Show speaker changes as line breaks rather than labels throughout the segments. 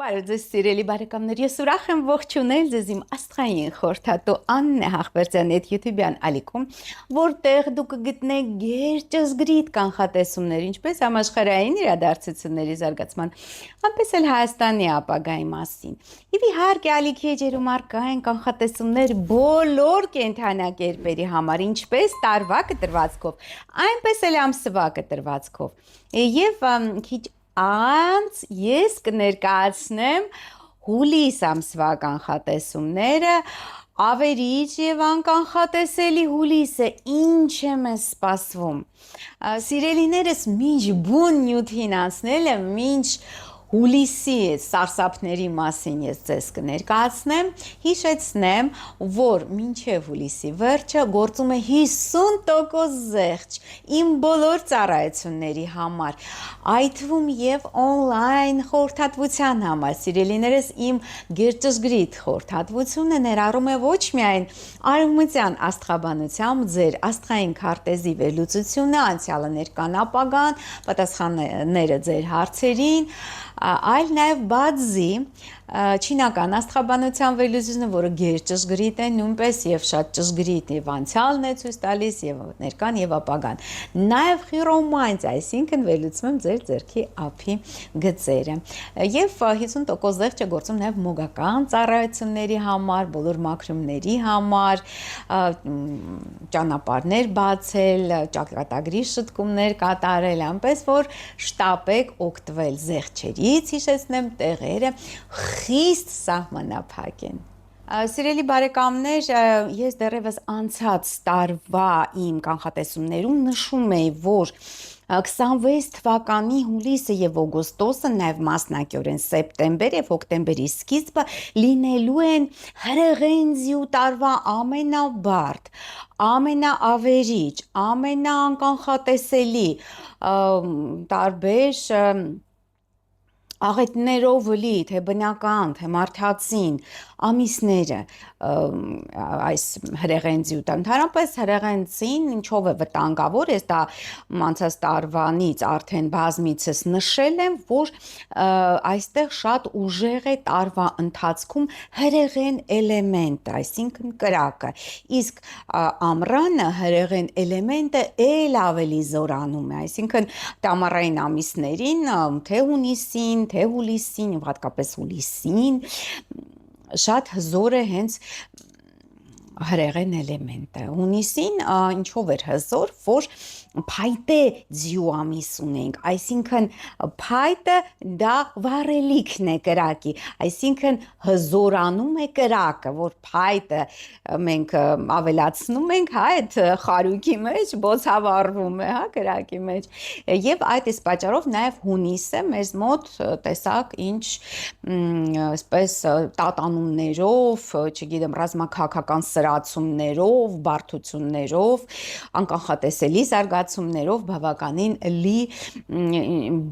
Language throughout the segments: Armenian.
Բարև ձեզ սիրելի բարեկամներ, ես ուրախ եմ ողջունել ձեզ իմ աստղային խորհրդատու Աննե Հախվերդյանի հետ YouTube-յան ալիքում, որտեղ դուք կգտնեք գերճզգրիտ կանխատեսումներ, ինչպես համաշխարհային իրադարձությունների զարգացման, այնպես էլ Հայաստանի ապագայի մասին։ Եվ իհարկե ալիքի էջերում առկա են կանխատեսումներ բոլոր կենդանակերպերի համար, ինչպես տարվա կտրվածքով, այնպես էլ ամսվա կտրվածքով։ Եվ քիչ անց ես կներկայացնեմ հուլիս ամսվա կանխատեսումները, ավերիչ եւ անկանխատեսելի հուլիսը ինչ է մեզ սպասվում։ Սիրելիներս, մինչ բուն նյութին անցնելը, մինչ հուլիսի սարսափների մասին ես ձեզ կներկայացնեմ, հիշեցնեմ, որ մինչև հուլիսի վերջը գործում է 50% զեղչ իմ բոլոր ծառայությունների համար, այդ թվում եւ on-line խորհրդատվության համար։ Սիրելիներս, իմ գերճշգրիտ խորհրդատվությունը ներառում է ոչ միայն արևմտյան աստղաբանությամբ ձեր աստղային քարտեզի վերլուծությունը, անցյալը, ներկան, ապագան, պատասխանները ձեր հարցերին, այլ նաև բացի չինական աստղաբանության վերլուծությունը, որը գերճշգրիտ է նույնպես եւ շատ ճշգրիտ եւ անցյալն է ցույց տալիս եւ ներկան եւ ապագան, նաև խիրոմանտիա, այսինքն վերլուծում եմ ձեր ձեռքի ափի գծերը, եւ 50% զեղչ է գործում նաև մոգական ծառայությունների համար, բոլոր մաքրումների համար, ճանապարհներ բացել, ճակատագրի շտկումներ կատարել, այնպես որ շտապեք օգտվել զեղչերից, հիշեցնեմ, տեղերը խիստ սահմանափակ են։ Սիրելի բարեկամներ, ես դեռևս անցած տարվա իմ կանխատեսումներում նշում էի, որ 26 թվականի հուլիսը եւ օգոստոսը, նաև մասնակիորեն սեպտեմբեր եւ հոկտեմբերի սկիզբը լինելու են հրեղենձի ու տարվա ամենաբարդ, ամենաավերիչ, ամենաանկանխատեսելի, տարբեր աղետներով լի, թե բնական, թե մարդածին ամիսները այս հրեղենձիութը, ընդհանրապես հրեղենձին ինչով է վտանգավոր, ես դա անցած տարվանից արդեն բազմիցս նշել եմ, որ այստեղ շատ ուժեղ է տարվա ընթացքում հրեղեն էլեմենտը, այսինքն կրակը, իսկ ամռանը հրեղեն էլեմենտը էլ ավելի զորանում է, այսինքն ամառային ամիսներին, թե հունիսին, թե հուլիսին, եւ հատկապես հուլիսին, շատ հզոր է հենց հրեղեն էլեմենտը։ Հունիսին ինչով էր հզոր, որ փայտե ձյու ամիս ունենք, այսինքն փայտը դա վառելիքն է կրակի, այսինքն հզորանում է կրակը, որ փայտը մենք ավելացնում ենք, այդ խարույկի մեջ բոցավառվում է, կրակի մեջ, եւ այդ իսկ պատճառով նաեւ հունիսը մեզ մոտ տեսակ ինչ այսպես տատանումներով, չգիտեմ, ռազմաքաղաքական սրացումներով, բարդություններով, անկանխատեսելի զարգացումներով, բավականին լի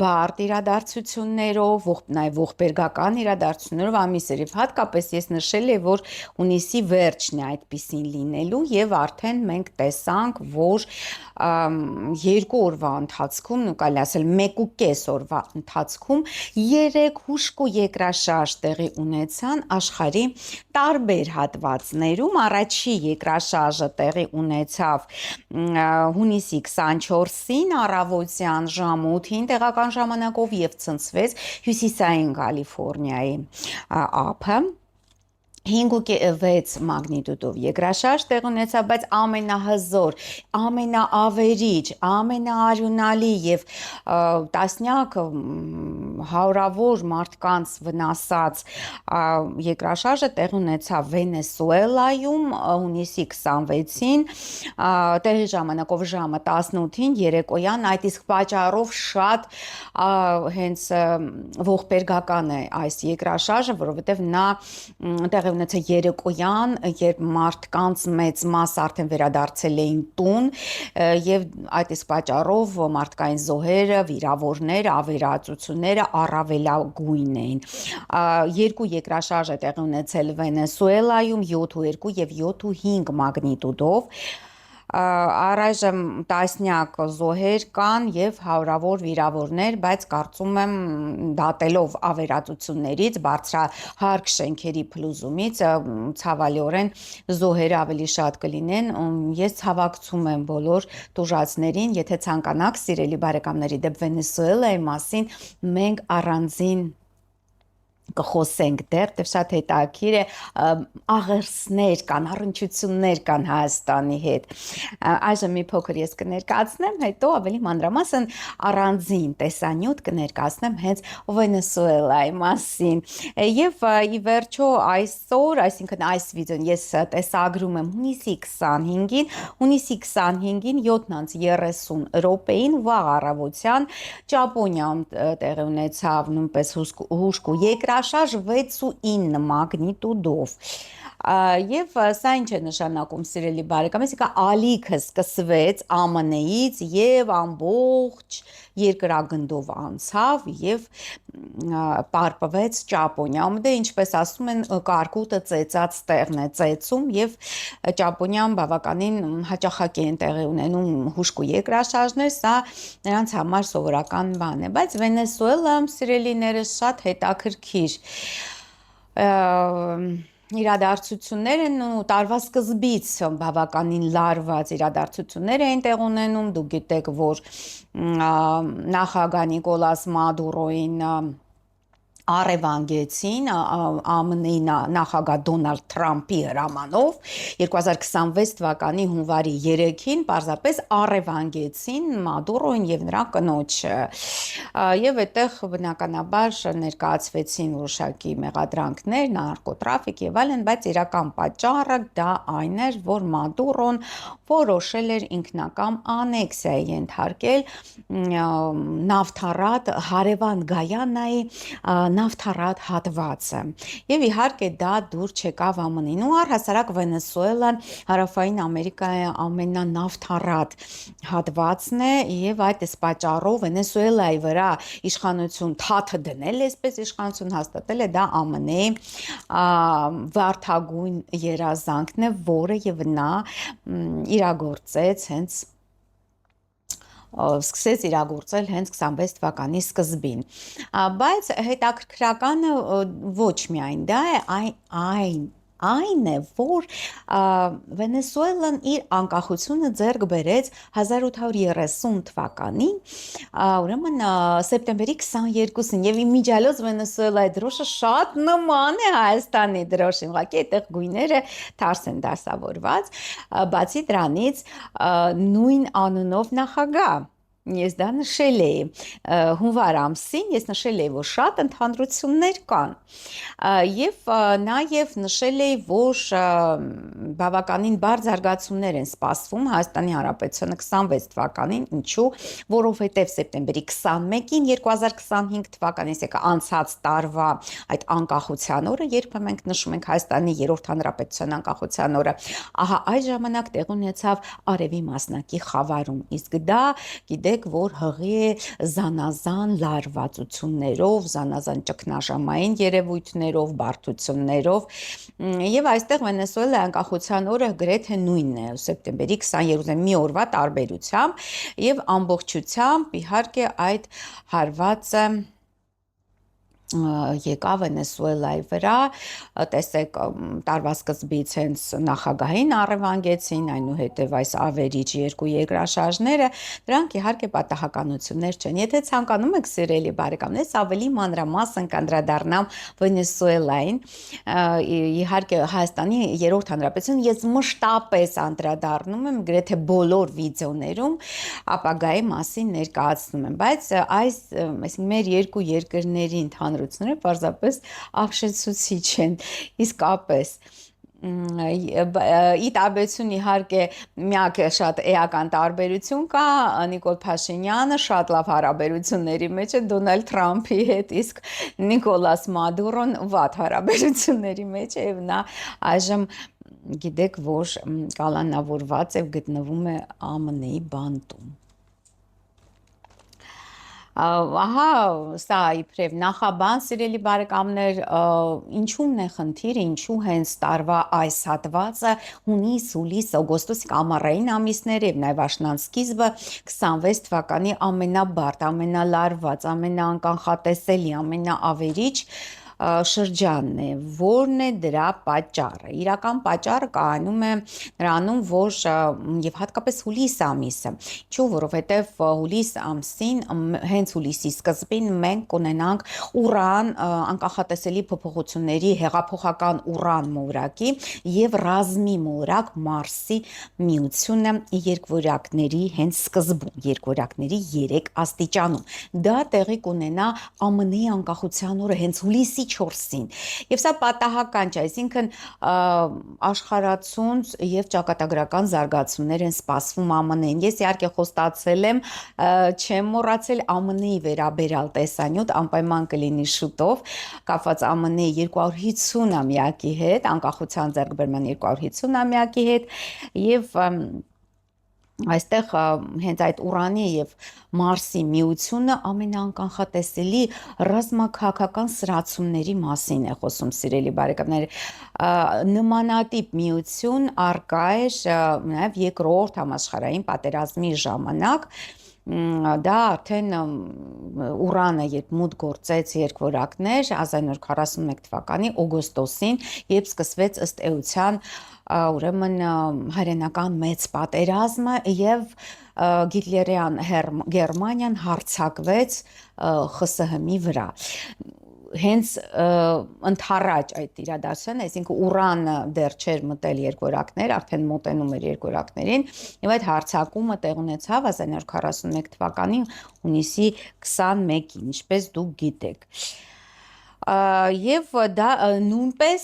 բարդ իրադարձություններով, նաև ողբերգական իրադարձություններով ամիսեր, եւ հատկապես ես նշել եմ, որ հունիսի վերջն է այդպիսին լինելու, եւ արդեն մենք տեսանք, որ 2 օրվա ընթացքում, կարելի ասել 1.5 օրվա ընթացքում 3 հուժկ ու երկրաշարժ տեղի ունեցան աշխարհի տարբեր հատվածներում։ Առաջի երկրաշարժը տեղի ունեցավ հունիսի 24-ին առավոտյան ժամը 8-ին տեղական ժամանակով եւ ցնցվեց հյուսիսային Կալիֆոռնիայի ափը 5.6 մագնիտուդով երկրաշարժ տեղ ունեցավ, բայց ամենահզոր, ամենաավերիչ, ամենաարյունալի եւ տասնյակ հարյուրավոր մարդկանց վնասած երկրաշարժը տեղ ունեցավ Վենեսուելայում հունիսի 26-ին, տեղի ժամանակով ժամը 18-ին երեկոյան, այդ իսկ պատճառով շատ հենց ողբերգական է այս երկրաշարժը, որովհետեւ նա տեղի ունեցել երեկոյան, երբ մարդկանց մեծ մասը արդեն վերադարձել էին տուն եւ այդ իսկ պատճառով մարդկային զոհերը, վիրավորները, ավերածությունները առավելագույն էին։ 2 երկրաշարժ է տեղի ունեցել Վենեսուելայում 7.2 եւ 7.5 մագնիտուդով։ առայժմ տասնյակ զոհեր կան եւ հարյուրավոր վիրավորներ, բայց կարծում եմ դատելով ավերածություններից, բարձրահարկ շենքերի փլուզումից ցավալիորեն զոհերը ավելի շատ կլինեն։ Ես ցավակցում եմ բոլոր տուժածներին, եթե ցանկանաք սիրելի բարեկամների դեպ Վենեսուելայի մասին մենք առանձին կխոսենք դեռ, դեռ շատ հետաքրքիր է, աղերսներ կան, առնչություններ կան Հայաստանի հետ։ Այժմ մի փոքր ես կներկայացնեմ, հետո ավելի մանրամասն առանձին տեսանյութ կներկայացնեմ հենց Վենեսուելայի մասին։ Եվ ի վերջո այսօր, այսինքն այս վիդեոն ես տեսագրում եմ հունիսի 25-ին 7:30 րոպեին վաղ առավոտյան Ճապոնիայում տեղի ունեցավ նույնպես հուժկ ու երկրաշարժ 6.9 մագնիտուդով։ Եվ սա ինչ է նշանակում, սիրելի բարեկամներ, այսինքն ալիքը սկսվեց ԱՄՆ-ից եւ ամբողջ երկրագնդով անցավ եւ պարպվեց Ճապոնիայում։ Դե ինչպես ասում են, կարկուտը ծեծած տեղն է ծեծում եւ Ճապոնիայում բավականին հաճախակի են տեղի ունենում հուժկ ու երկրաշարժներ, սա նրանց համար սովորական բան է, բայց Վենեսուելայում սիրելիներս շատ հետաքրքիր իրադարձություններ են ու տարվա սկզբից բավականին լարված իրադարձություններ էին տեղ ունենում, դուք գիտեք, որ նախագահ Նիկոլաս Մադուրոին առևանգեցին ԱՄՆ-ի նախագահ Դոնալդ Թրամփի հրամանով 2026 թվականի հունվարի 3-ին պարզապես առևանգեցին Մադուրոին եւ նրա կնոջը եւ այդտեղ բնականաբար ներկայացվեցին որոշակի մեղադրանքներ, նարկոտրաֆիկ եւ այլն, բայց իրական պատճառը դա այն էր, որ Մադուրոն որոշել էր ինքնակամ անեքսիայի ենթարկել նավթարատ հարևան Գայանայի նավթարատ հատվածը եւ իհարկե դա դուր չեկավ ԱՄՆ-ին ու առհասարակ Վենեսուելան հարավային Ամերիկայի ամենանավթարատ հատվածն է եւ այդ պատճառով Վենեսուելայի վրա իշխանություն թաթը դնել, այսպես իշխանություն հաստատել է դա ԱՄՆ-ի վարդագույն երազանքն է, որը եւ նա իրագործեց հենց սկսեց իրագործել հենց 26 թվականի սկզբին, բայց հետաքրքրականը ոչ միայն դա է, այն է, որ Վենեսուելան իր անկախությունը ձեռք բերեց 1830 թվականին, ուրեմն սեպտեմբերի 22-ին եւ իմիջիալոց Վենեսուելայի դրոշը շատ նման է Հայաստանի դրոշին, ուղղակի այդտեղ գույները թարս են դասավորված, բացի դրանից նույն անունով նախագահ Ես դա նշել էի հունվար ամսին, ես նշել էի, որ շատ ընդհանրություններ կան եւ նաեւ նշել էի, որ բավականին բարձ զարգացումներ են սպասվում Հայաստանի Հանրապետությունը 26 թվականին, ինչու, որովհետեւ սեպտեմբերի 21-ին 2025 թվականին, այսինքն անցած տարվա այդ անկախության օրը, երբ մենք նշում ենք Հայաստանի 3-րդ Հանրապետության անկախության օրը, ահա այդ ժամանակ տեղ ունեցավ Արևի մասնակի խավարում, իսկ դա գիտեք որ հղի է զանազան լարվածություններով, զանազան ճգնաժամային երևույթներով, բարդություններով եւ այստեղ Վենեսուելայի անկախության օրը գրեթե նույնն է, սեպտեմբերի 22-ին մի օրվա տարբերությամբ եւ ամբողջությամբ իհարկե այդ հարվածը եկավ Վենեսուելայի վրա, տեսեք տարվա սկզբից հենց նախագահին առևանգեցին, այնուհետև այս ավերիչ երկու երկրաշարժները, դրանք իհարկե պատահականություններ չեն։ Եթե ցանկանում եք սիրելի բարեկամներ, ավելի մանրամասն կանդրադառնամ Վենեսուելային, իհարկե Հայաստանի 3-րդ Հանրապետություն ես մշտապես անդրադառնում եմ գրեթե բոլոր վիդեոներում ապագայի մասին ներկայացնում եմ, բայց այս, այսինքն մեր երկու երկրների ընդհանրությունները պարզապես աղշեցուցիչ են, իսկապես ի տարբերություն իհարկե միակ շատ էական տարբերություն կա Նիկոլ Փաշինյանը շատ լավ հարաբերությունների մեջ է Դոնալդ Թրամփի հետ, իսկ Նիկոլաս Մադուրոն վատ հարաբերությունների մեջ է եւ նա այժմ գիտեք որ կալանավորված է գտնվում է ԱՄՆ-ի բանտում Ահա, սա իբրև նախաբան, սիրելի բարեկամներ, ինչու՞մն է խնդիրը, ինչու հենց տարվա այս հատվածը հունիս, հուլիս, օգոստոս ամառային ամիսները եւ նաեւ աշնան սկիզբը 26 թվականի ամենաբարդ, ամենալարված, ամենաանկանխատեսելի, ամենաավերիչ շրջանն է, որն է դրա պատճառը։ Իրական պատճառը կայանում է նրանում, որ եւ հատկապես հուլիս ամիսը, ինչու, որովհետեւ հուլիս ամսին, հենց հուլիսի սկզբին մենք կունենանք Ուրան անկախատեսելի փոփոխությունների հեղափոխական Ուրան մոլորակի եւ ռազմի մոլորակ Մարսի միությունը երկվորյակների հենց սկզբում, երկվորյակների 3 աստիճանում։ Դա տեղի կունենա ԱՄՆ-ի անկախության օրը հենց հուլիսի 4-ին։ Եվ սա պատահական չէ, այսինքն աշխարհացունց եւ ճակատագրական զարգացումներ են սպասվում ԱՄՆ-ին։ Ես իհարկե խոստացել եմ, չեմ մոռացել ԱՄՆ-ի վերաբերյալ տեսանյութ, անպայման կլինի շուտով, կապված ԱՄՆ-ի 250-ամյակի հետ, անկախության ձեռքբերման 250-ամյակի հետ եւ այստեղ հենց այդ Ուրանի եւ Մարսի միությունը ամենաանկանխատեսելի ռազմաքաղաքական սրացումների մասին է խոսում, սիրելի բարեկամներ։ Նմանատիպ միություն արկա էր նաեւ երկրորդ համաշխարհային պատերազմի ժամանակ, դա արդեն Ուրանը երբ մուտք գործեց երկվորյակներ 1941 թվականի օգոստոսին, երբ սկսվեց ըստ էության ուրեմն հայրենական մեծ պատերազմը եւ Գիտլերյան Գերմանիան հարձակվեց ԽՍՀՄ-ի վրա։ Հենց ընդառաջ այդ իրադարձությանը, այսինքն Ուրանը դեռ չէր մտել երկվորյակներ, արդեն մոտենում էր երկվորյակներին, եւ այդ հարձակումը տեղ ունեցավ 1941 թվականի հունիսի 21-ին, ինչպես դուք գիտեք։ Եվ դա նույնպես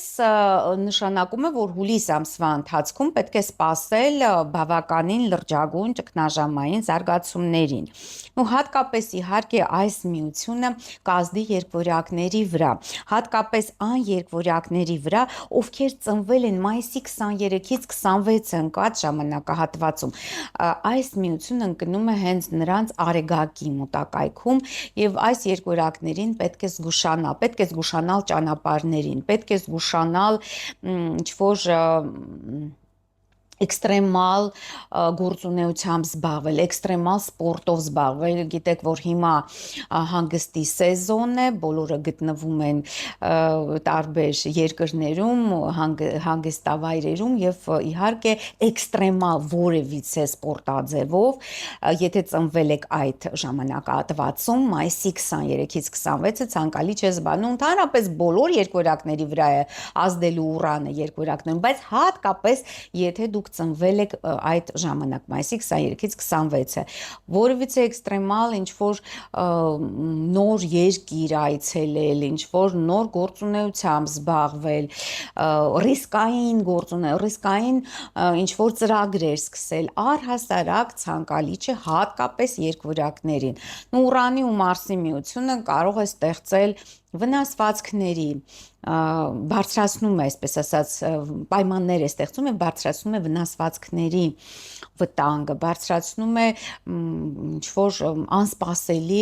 նշանակում է, որ հուլիս ամսվա ընթացքում պետք է սպասել բավականին լրջագույն ճգնաժամային զարգացումներին։ Ու հատկապես իհարկե այս միությունը կազդի երկվորյակների վրա, հատկապես այն երկվորյակների վրա, ովքեր ծնվել են մայիսի 23-ից 26 ընկած ժամանակահատվածում։ Այս միությունը ընկնում է հենց նրանց արեգակի մոտակայքում եւ այս երկվորյակներին պետք է զգուշանալ, պետք է զգուշանալ ճանապարհներին, պետք է զգուշանալ ինչ-որ էքստրեմալ գործունեությամբ զբաղվել, էքստրեմալ սպորտով զբաղվել, գիտեք, որ հիմա հանգստի սեզոն է, բոլորը գտնվում են տարբեր երկրներում, հանգստավայրերում եւ իհարկե էքստրեմալ որևիցե սպորտաձևով, եթե ծնվել եք այդ ժամանակահատվածում, մայիսի 23-ից 26-ը ցանկալի չէ զբաղվում, ընդհանրապես բոլոր երկվորյակների վրա է ազդելու Ուրանը երկվորյակներում, բայց հատկապես եթե դուք ծնվել եք այդ ժամանակ, մայիսի 23-ից 26-ը, որևիցե էքստրեմալ ինչ-որ նոր երկիր այցելել, ինչ-որ նոր գործունեությամբ զբաղվել, ռիսկային ինչ-որ ծրագրեր սկսել, առհասարակ ցանկալի չէ հատկապես երկվորյակներին։ Ուրանի ու Մարսի միությունը կարող է ստեղծել վնասվածքների, բարձրացնում է, այսպես ասած, պայմաններ է ստեղծում եւ բարձրացնում է վնասվածքների վտանգը, բարձրացնում է ինչ-որ անսպասելի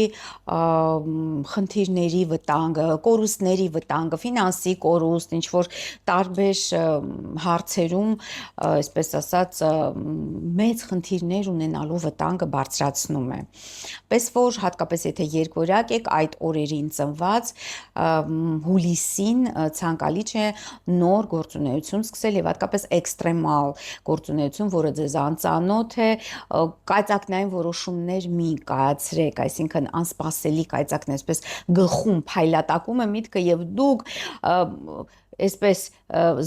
խնդիրների վտանգը, կորուստների վտանգը, ֆինանսի կորուստ, ինչ-որ տարբեր հարցերում, այսպես ասած, մեծ խնդիրներ ունենալու վտանգը բարձրացնում է։ Պես որ հատկապես եթե երկվորյակ եք այդ օրերին ծնված, հուլիսին ցանկալի չէ նոր գործունեություն սկսել եւ հատկապես էքստրեմալ գործունեություն, որը ձեզ անծանոթ է, կայծակնային որոշումներ մի կայացրեք, այսինքն անսպասելի կայծակներ, այսպես գլխում փայլատակում է միտքը եւ դուք այսպես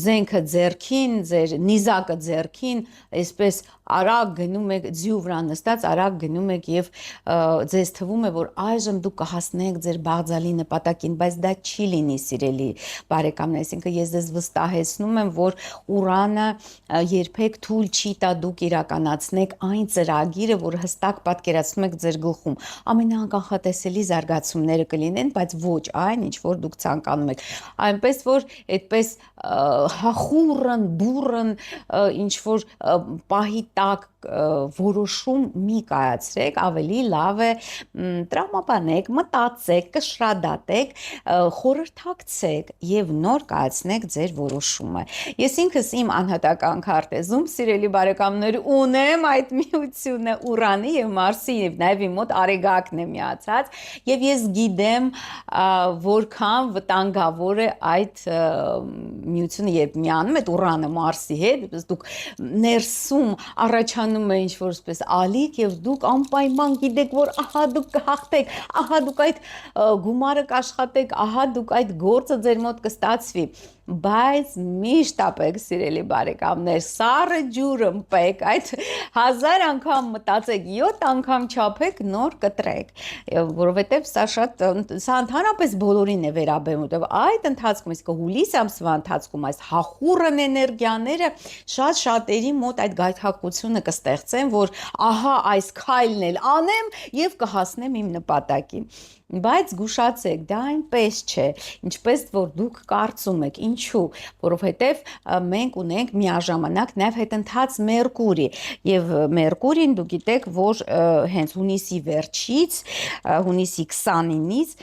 զենքը ձեռքին, ձեր նիզակը ձեռքին, այսպես արագ գնում եք ձյու վրա նստած, արագ գնում եք եւ ձեզ թվում է, որ այժմ դուք կհասնեք ձեր բաղձալի նպատակին, բայց դա չի լինի, սիրելի բարեկամներ, այսինքն ես ձեզ վստահեցնում եմ, որ Ուրանը երբեք թույլ չի տա դուք իրականացնեք այն ծրագիրը, որ հստակ պատկերացնում եք ձեր գլխում։ Ամենաանկանխատեսելի զարգացումները կլինեն, բայց ոչ այն, ինչ որ դուք ցանկանում եք։ Այնպես որ այդպես հախուրն, բուրըն ինչ որ պահի տակ որոշում մի կայացրեք, ավելի լավ է տրամաբանեք, մտածեք, կշռադատեք, խորհրդակցեք եւ նոր կայացնեք ձեր որոշումը։ Ես ինքս իմ անհատական քարտեզում, սիրելի բարեկամներ, ունեմ այդ միությունը Ուրանի եւ Մարսի եւ նաեւ իմ մոտ Արեգակն է միացած եւ ես գիտեմ որքան վտանգավոր է այդ միությունը երբ միանում է Ուրանը Մարսի հետ, դուք ներսում առաջանում է ինչ-որ սպես ալիք եւ դուք անպայման գիտեք, որ ահա դուք կհաղթեք, ահա դուք այդ գումարը կաշխատեք, ահա դուք այդ գործը ձեր մոտ կստացվի, բայց միշտ ապեք, սիրելի բարեկամներ, սառը ջուրը մպեք, այդ 1000 անգամ մտածեք, 7 անգամ չափեք, նոր կտրեք, որովհետև սա ընդհանրապես բոլորին է վերաբերում, որովհետև այդ ընթացքում, իսկ հուլիս ամսվա ընթացքում այս հախուռն էներգիաները շատ շատերի մոտ այդ գայթակղությունը կստեղծեն, որ ահա այս քայլն էլ անեմ եւ կհասնեմ իմ նպատակին։ Բայց զգուշացեք, դա այնպես չէ, ինչպես որ դուք կարծում եք, ինչու, որովհետև մենք ունենք միաժամանակ նաև հետընթաց Մերկուրի, եւ Մերկուրին դուք գիտեք, որ հենց հունիսի վերջից, հունիսի 29-ից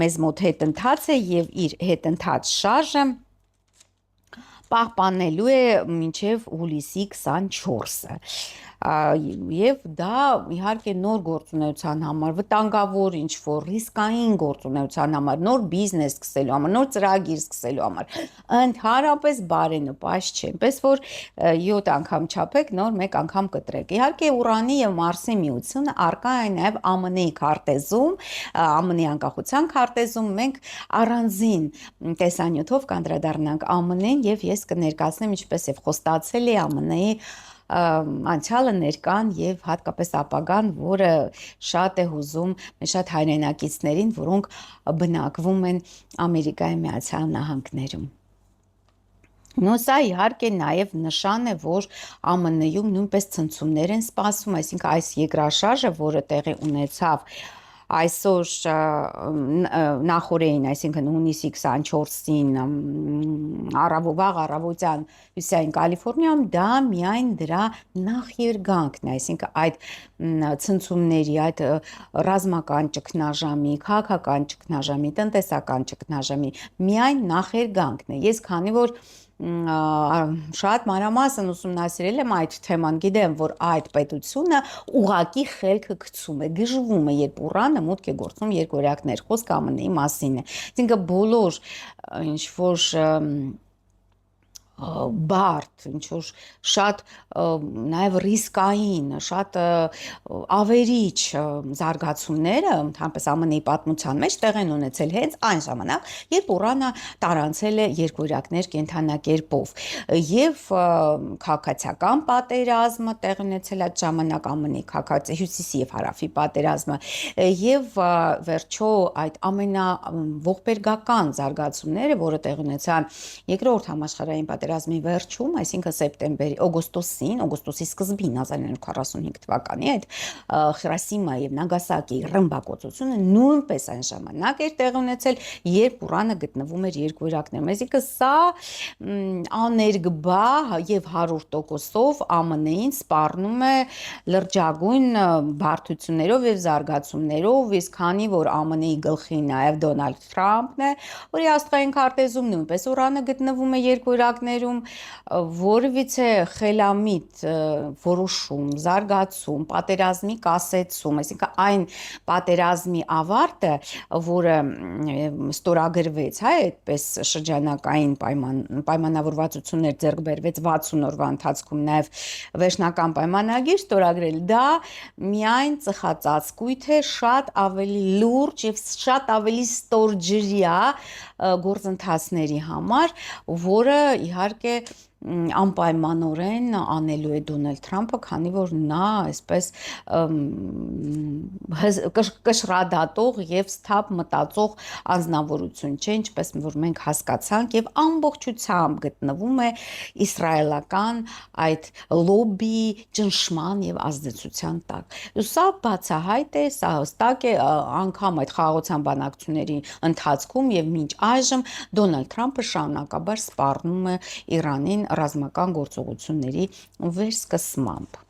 մեզ մոտ հետընթաց է եւ իր հետընթաց շարժը պահպանելու է մինչև հուլիսի 24-ը եւ դա իհարկե նոր գործունեության համար վտանգավոր ինչ-որ ռիսկային գործունեության համար, նոր բիզնես սկսելու համար, նոր ծրագիր սկսելու համար ընդհանրապես բարենպաստ չէ, այնպես որ 7 անգամ չափեք, նոր 1 անգամ կտրեք։ Իհարկե Ուրանի եւ Մարսի միությունը առկա է նաեւ ԱՄՆ-ի քարտեզում, ԱՄՆ-ի անկախության քարտեզում մենք առանձին տեսանյութով կանդրադառնանք ԱՄՆ-ին եւ ես կներկայացնեմ ինչպես եւ խոստացել է ԱՄՆ-ի անցյալը ներկան եւ հատկապես ապագան, որը շատ է հուզում մեր շատ հայրենակիցներին, որոնք բնակվում են Ամերիկայի Միացյալ Նահանգներում։ Նո սա իհարկե նաև նշան է, որ ԱՄՆ-ում նույնպես ցնցումներ են սպասվում, այսինքն այս երկրաշարժը, որը տեղի ունեցավ այսօր նախորդին, այսինքն հունիսի 24-ին վաղ առավոտյան հյուսիսային Կալիֆոռնիայում դա միայն դրա նախերգանքն է, այսինքն այդ ցնցումների, այդ ռազմական ճգնաժամի, քաղաքական ճգնաժամի, տնտեսական ճգնաժամի միայն նախերգանքն է։ Ես քանի որ շատ մանրամասն ուսումնասիրել եմ այդ թեման, գիտեմ, որ այդ պետությունը ուղակի խելքը գցում է, գժվում է, երբ Ուրանը մուտք է գործում երկօրյակներ, խոսքը ԱՄՆ-ի մասին է։ Այսինքն բոլոր ինչ որ բարդ, ինչ որ շատ նաև ռիսկային, շատ ավերիչ զարգացումները ընդհանրապես ԱՄՆ-ի պատմության մեջ տեղ են ունեցել հենց այն ժամանակ, երբ Ուրանը տարանցել է երկօրյակներ կենդանակերպով եւ քաղաքացիական պատերազմը տեղ ունեցել այդ ժամանակ ԱՄՆ-ի հյուսիսի եւ հարավի պատերազմը եւ վերջո այդ ամենաողբերգական զարգացումները, որը տեղ ունեցան երկրորդ համաշխարհային պատերազմի վերջում, այսինքն սեպտեմբերի, օգոստոսի սկզբին 1945 թվականի այդ Հիրոսիմա եւ Նագասակի ռմբակոծությունը նույնպես այն ժամանակ էր տեղ ունեցել, երբ Ուրանը գտնվում էր երկօրյակներում։ Այսինքն սա աներկբա եւ 100%-ով ԱՄՆ-ին սպառնում է լրջագույն բարդություններով եւ զարգացումներով, իսկ քանի որ ԱՄՆ-ի գլխի նաեւ Դոնալդ Թրամփն է, որի աստղային քարտեզում նույնպես Ուրանը գտնվում է երկօրյակներում, որևիցե խելամիտ որոշում, զարգացում, պատերազմի կասեցում, այսինքն այն պատերազմի ավարտը, որը ստորագրվեց, այդպես շրջանակային պայմանավորվածություններ ձեռք բերվեց 60 օրվա ընթացքում, նաև վերջնական պայմանագիր ստորագրել, դա միայն ծխածածկույթ է շատ ավելի լուրջ եւ շատ ավելի ստորջրյա գործընթացների համար, որը իհարկե անպայմանորեն անելու է Դոնալդ Թրամփը, քանի որ նա այսպես կշռադատող եւ սթափ մտածող անձնավորություն չէ, ինչպես որ մենք հասկացանք եւ ամբողջությամբ գտնվում է իսրայելական այդ լոբի ճնշման եւ ազդեցության տակ։ Սա բացահայտ է, սա հստակ է անգամ այդ խաղաղության բանակցությունների ընթացքում եւ մինչ այժմ Դոնալդ Թրամփը շարունակաբար սպառնում է Իրանին ռազմական գործողությունների վերսկսմամբ։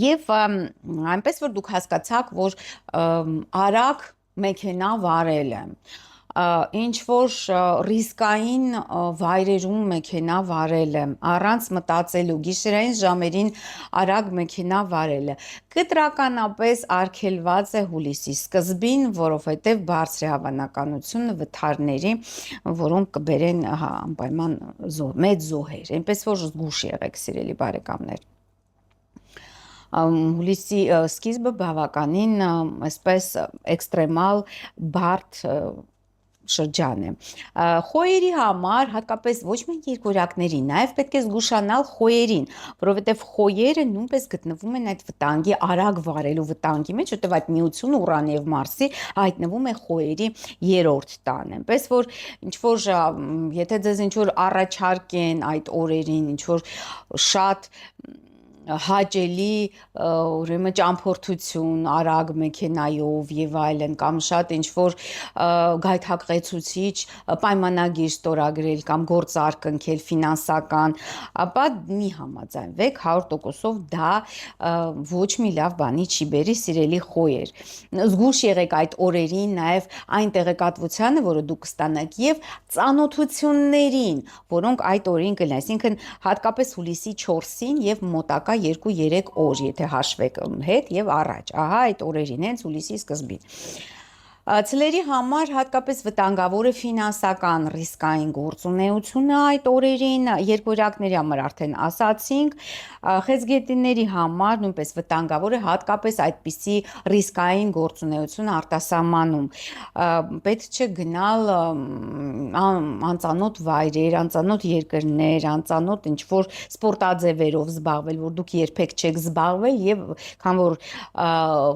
Եվ այնպես որ դուք հասկացաք, որ արագ մեքենա վարել է, ինչ որ ռիսկային վայրերում մեքենա վարել է, առանց մտածելու, գիշերային ժամերին արագ մեքենա վարել է, կտրականապես արգելված է հուլիսի սկզբին, որովհետև բարձր է հավանականությունը վթարների, որոնք կբերեն անպայման մեծ զոհեր, այնպես որ զգուշ եղեք, սիրելի բարեկամներ։ Հուլիսի սկիզբը բավականին այսպես էքստրեմալ բարդ շրջան է։ Խոյերի համար, հատկապես ոչ միայն երկորյակներին, նաև պետք է զգուշանալ խոյերին, որովհետև խոյերը նույնպես գտնվում են այդ վտանգի արագ վարելու վտանգի մեջ, որտեղ այդ միությունը Ուրանի եւ Մարսի հայտնվում է խոյերի երրորդ տան։ Այնպես որ ինչ որ եթե ձեզ ինչ որ առաջարկ են այդ օրերին, ինչ որ շատ հաճելի ուրեմն ճամփորդություն արագ մեքենայով եւ այլն կամ շատ ինչ որ գայթակղեցուցիչ պայմանագիր ստորագրել կամ գործարք ընկել ֆինանսական, ապա մի համաձայնվեք 100%-ով դա ոչ մի լավ բանի չի բերի, սիրելի խոյեր։ Զգուշ եղեք այդ օրերին նաև այն տեղեկատվությանը, որը դուք կստանաք եւ ծանոթություններին, որոնք այդ օրին կլինեն, այսինքն հատկապես հուլիսի 4-ին եւ մոտակա 2-3 օր, եթե հաշվեք հետ եւ առաջ, ահա այդ օրերին հենց հուլիսի սկզբին։ Ցլերի համար հատկապես վտանգավոր է ֆինանսական ռիսկային գործունեությունը այդ օրերին, երկորյակների համար արդեն ասացինք, խեցգետիների համար նույնպես վտանգավոր է հատկապես այդպիսի ռիսկային գործունեությունը արտասահմանում։ Պետք չէ գնալ անծանոթ վայրեր, անծանոթ երկրներ, անծանոթ ինչ որ սպորտաձևերով զբաղվել, որ դուք երբեք չեք զբաղվել եւ քան որ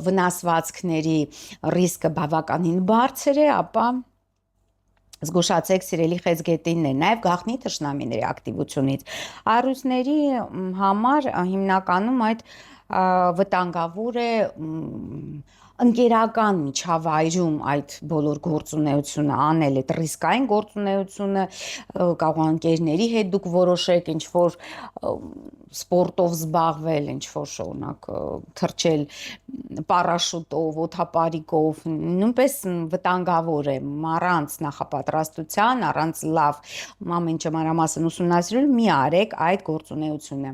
վնասվածքների ռիսկը բավականին բարձր է, ապա զգուշացեք սիրելի խեցգետիններ, նաև գաղտնի թշնամիների ակտիվությունից։ Առյուծների համար հիմնականում այդ վտանգավոր է ընկերական միջավայրում այդ բոլոր գործունեությունը անել, այդ ռիսկային գործունեությունը կարող ընկերների հետ դուք որոշեք ինչ որ սպորտով զբաղվել, ինչ որ շարունակ թռչել պարաշուտով, օդապարիկով, նույնպես վտանգավոր է առանց նախապատրաստության, առանց լավ ամեն ճանաչման ուսումնասիրել մի արեք այդ գործունեությունը։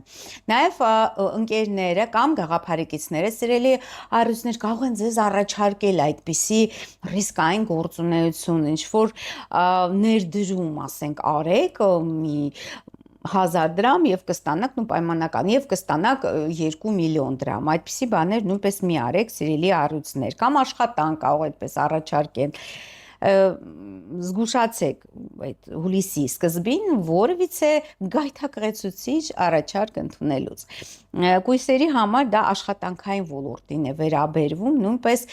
Նաև ընկերները կամ գաղափարիկիցները սիրելի առյուծներ կարող են ձեզ առաջարկել այդպիսի ռիսկային գործունեություն, ինչ որ ներդրում, ասենք, արեք մի 1000 դրամ եւ կստանաք նույն պայմանական եւ կստանաք 2 միլիոն դրամ, այդպիսի բաներ նույնպես մի արեք սիրելի առյուծներ կամ աշխատանք կարող այդպես առաջարկեն, զգուշացեք այդ հուլիսի սկզբին որևիցե գայթակղեցուցիչ առաջարկ ընդունելուց։ Կույսերի համար դա աշխատանքային ոլորտին է վերաբերվում, նույնպես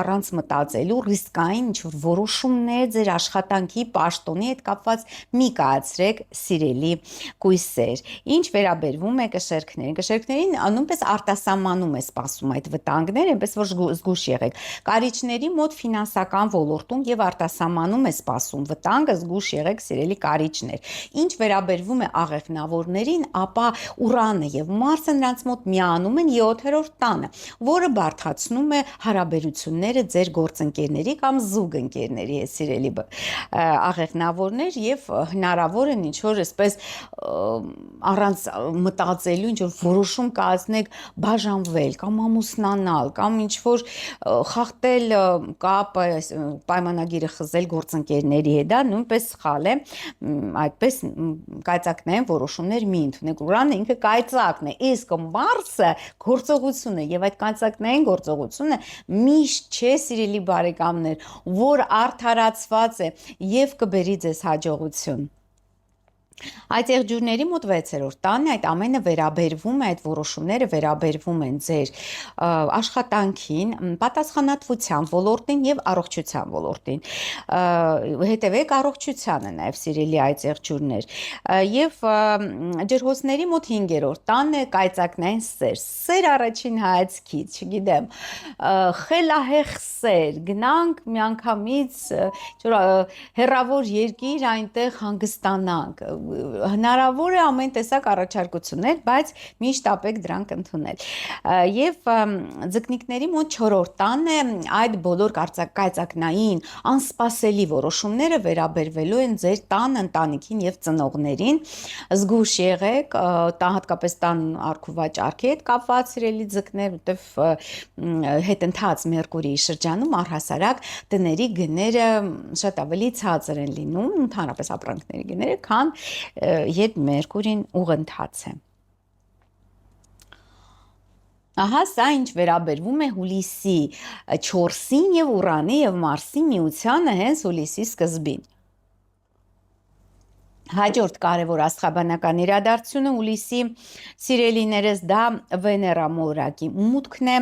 առանց մտածելու ռիսկային ինչ-որ որոշումներ ձեր աշխատանքի պաշտոնի հետ կապված մի կայացրեք սիրելի կույսեր։ Ինչ վերաբերվում է կշերքներին, նույնպես արտասահմանում է սպասում այդ վտանգներ, այնպես որ զգուշ եղեք։ Կարիճների մոտ ֆինանսական ոլորտում եւ արտասահմանում է սպասում վտանգը, զգուշ եղեք սիրելի կարիճներ։ Ինչ վերաբերվում է աղեղնավորներին, ապա Ուրանը եւ Մարսը նրանց մոտ միանում են 7-րդ տանը, որը բարդացնում է հարաբերությունները ձեր գործընկերների կամ զուգընկերների հետ, սիրելի աղեղնավորներ, եւ հնարավոր է ինչ որ այսպես առանց մտածելու ինչ որ որոշում կայացնեք բաժանվել կամ ամուսնանալ կամ ինչ որ խախտել կապը, պայմանագիրը գիրը խզել գործընկերների հետ, դա նույնպես սխալ է, այդպես կայծակնային որոշումներ մի ընդունեք, Ուրանը ինքը կայծակն է, իսկ Մարսը գործողություն է եւ այդ կայծակնային գործողությունը միշտ չէ, սիրելի բարեկամներ, որ արդարացված է եւ կբերի ձեզ հաջողություն։ Այդ եղջյուրների մոտ 6-րդ տանն է, այդ ամենը վերաբերվում է, այդ որոշումները վերաբերվում են ձեր աշխատանքին, պատասխանատվության ոլորտին եւ առողջության ոլորտին։ Հետևեք առողջությանը նաեւ սիրելի այդ եղջյուրներ։ Եվ ջրհոսների մոտ 5-րդ տանն է, կայծակնային սեր։ Սեր առաջին հայացքից, չգիտեմ, խելահեղ սեր, գնանք միանգամից հեռավոր երկիր այնտեղ հանգստանանք, հնարավոր է ամեն տեսակ առաջարկություններ, բայց միշտ ապեք դրանք ընդունել։ Եվ ձկնիկների մոտ 4-րդ տանն է, այդ բոլոր կայծակնային անսպասելի որոշումները վերաբերվելու են ձեր տան ընտանիքին եւ ծնողներին։ Զգույշ եղեք, հատկապես տան արքուվաճառքի հետ կապված սիրելի ձկներ, որտեվ հետընթաց Մերկուրիի շրջանում առհասարակ տների գները շատ ավելի ցածր են լինում, ընդհանրապես ապրանքների գները, քան երբ Մերկուրին ուղընթաց է։ Ահա սա ինչ վերաբերվում է հուլիսի 4-ին եւ Ուրանի եւ Մարսի միությանը հենց հուլիսի սկզբին։ Հաջորդ կարևոր աստղաբանական իրադարձությունը հուլիսի սիրելիներս դա Վեներա մորակի մուտքն է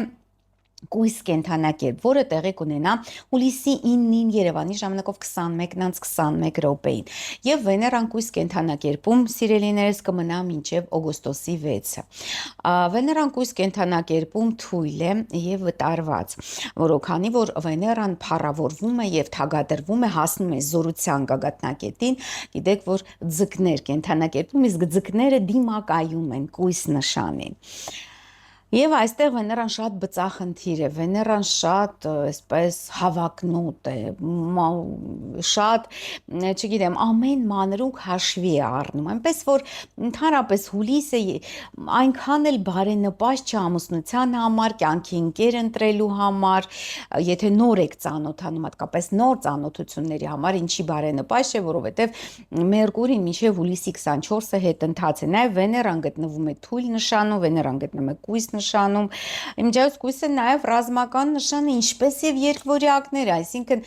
կույս կենդանակերպ, որը տեղի կունենա հուլիսի 9-ին Երևանի ժամանակով 21:21 րոպեին։ Եվ Վեներան կույս կենդանակերպում սիրելիներս կմնա մինչև օգոստոսի 6-ը։ Վեներան կույս կենդանակերպում թույլ է եւ վտարված, որովքանի որ Վեներան փառավորվում է եւ թագադրվում է, հասնում է զորության գագաթնակետին, գիտեք, որ ձկներ կենդանակերպում, իսկ ձկները դիմակայում են կույս նշանին։ Եվ այստեղ Վեներան շատ բծախնդիր է, Վեներան շատ այսպես հավակնոտ է, շատ, չգիտեմ, ամեն մանրուք հաշվի է առնում, այնպես որ ընդհանրապես հուլիսը այնքան էլ բարենպաստ չէ ամուսնության համար, կյանքի ընկեր ընտրելու համար, եթե նոր եք ծանոթանում, հատկապես նոր ծանոթությունների համար, ինչի բարենպաստ չէ, որովհետև Մերկուրին մինչև հուլիսի 24-ը հետընթաց է, նաև Վեներան գտնվում է թույլ նշանում, Վեներան գտնվում է կույս նշանում, իմիջիայլոց կույսը նաև ռազմական նշան է, ինչպես եւ երկվորյակները, այսինքն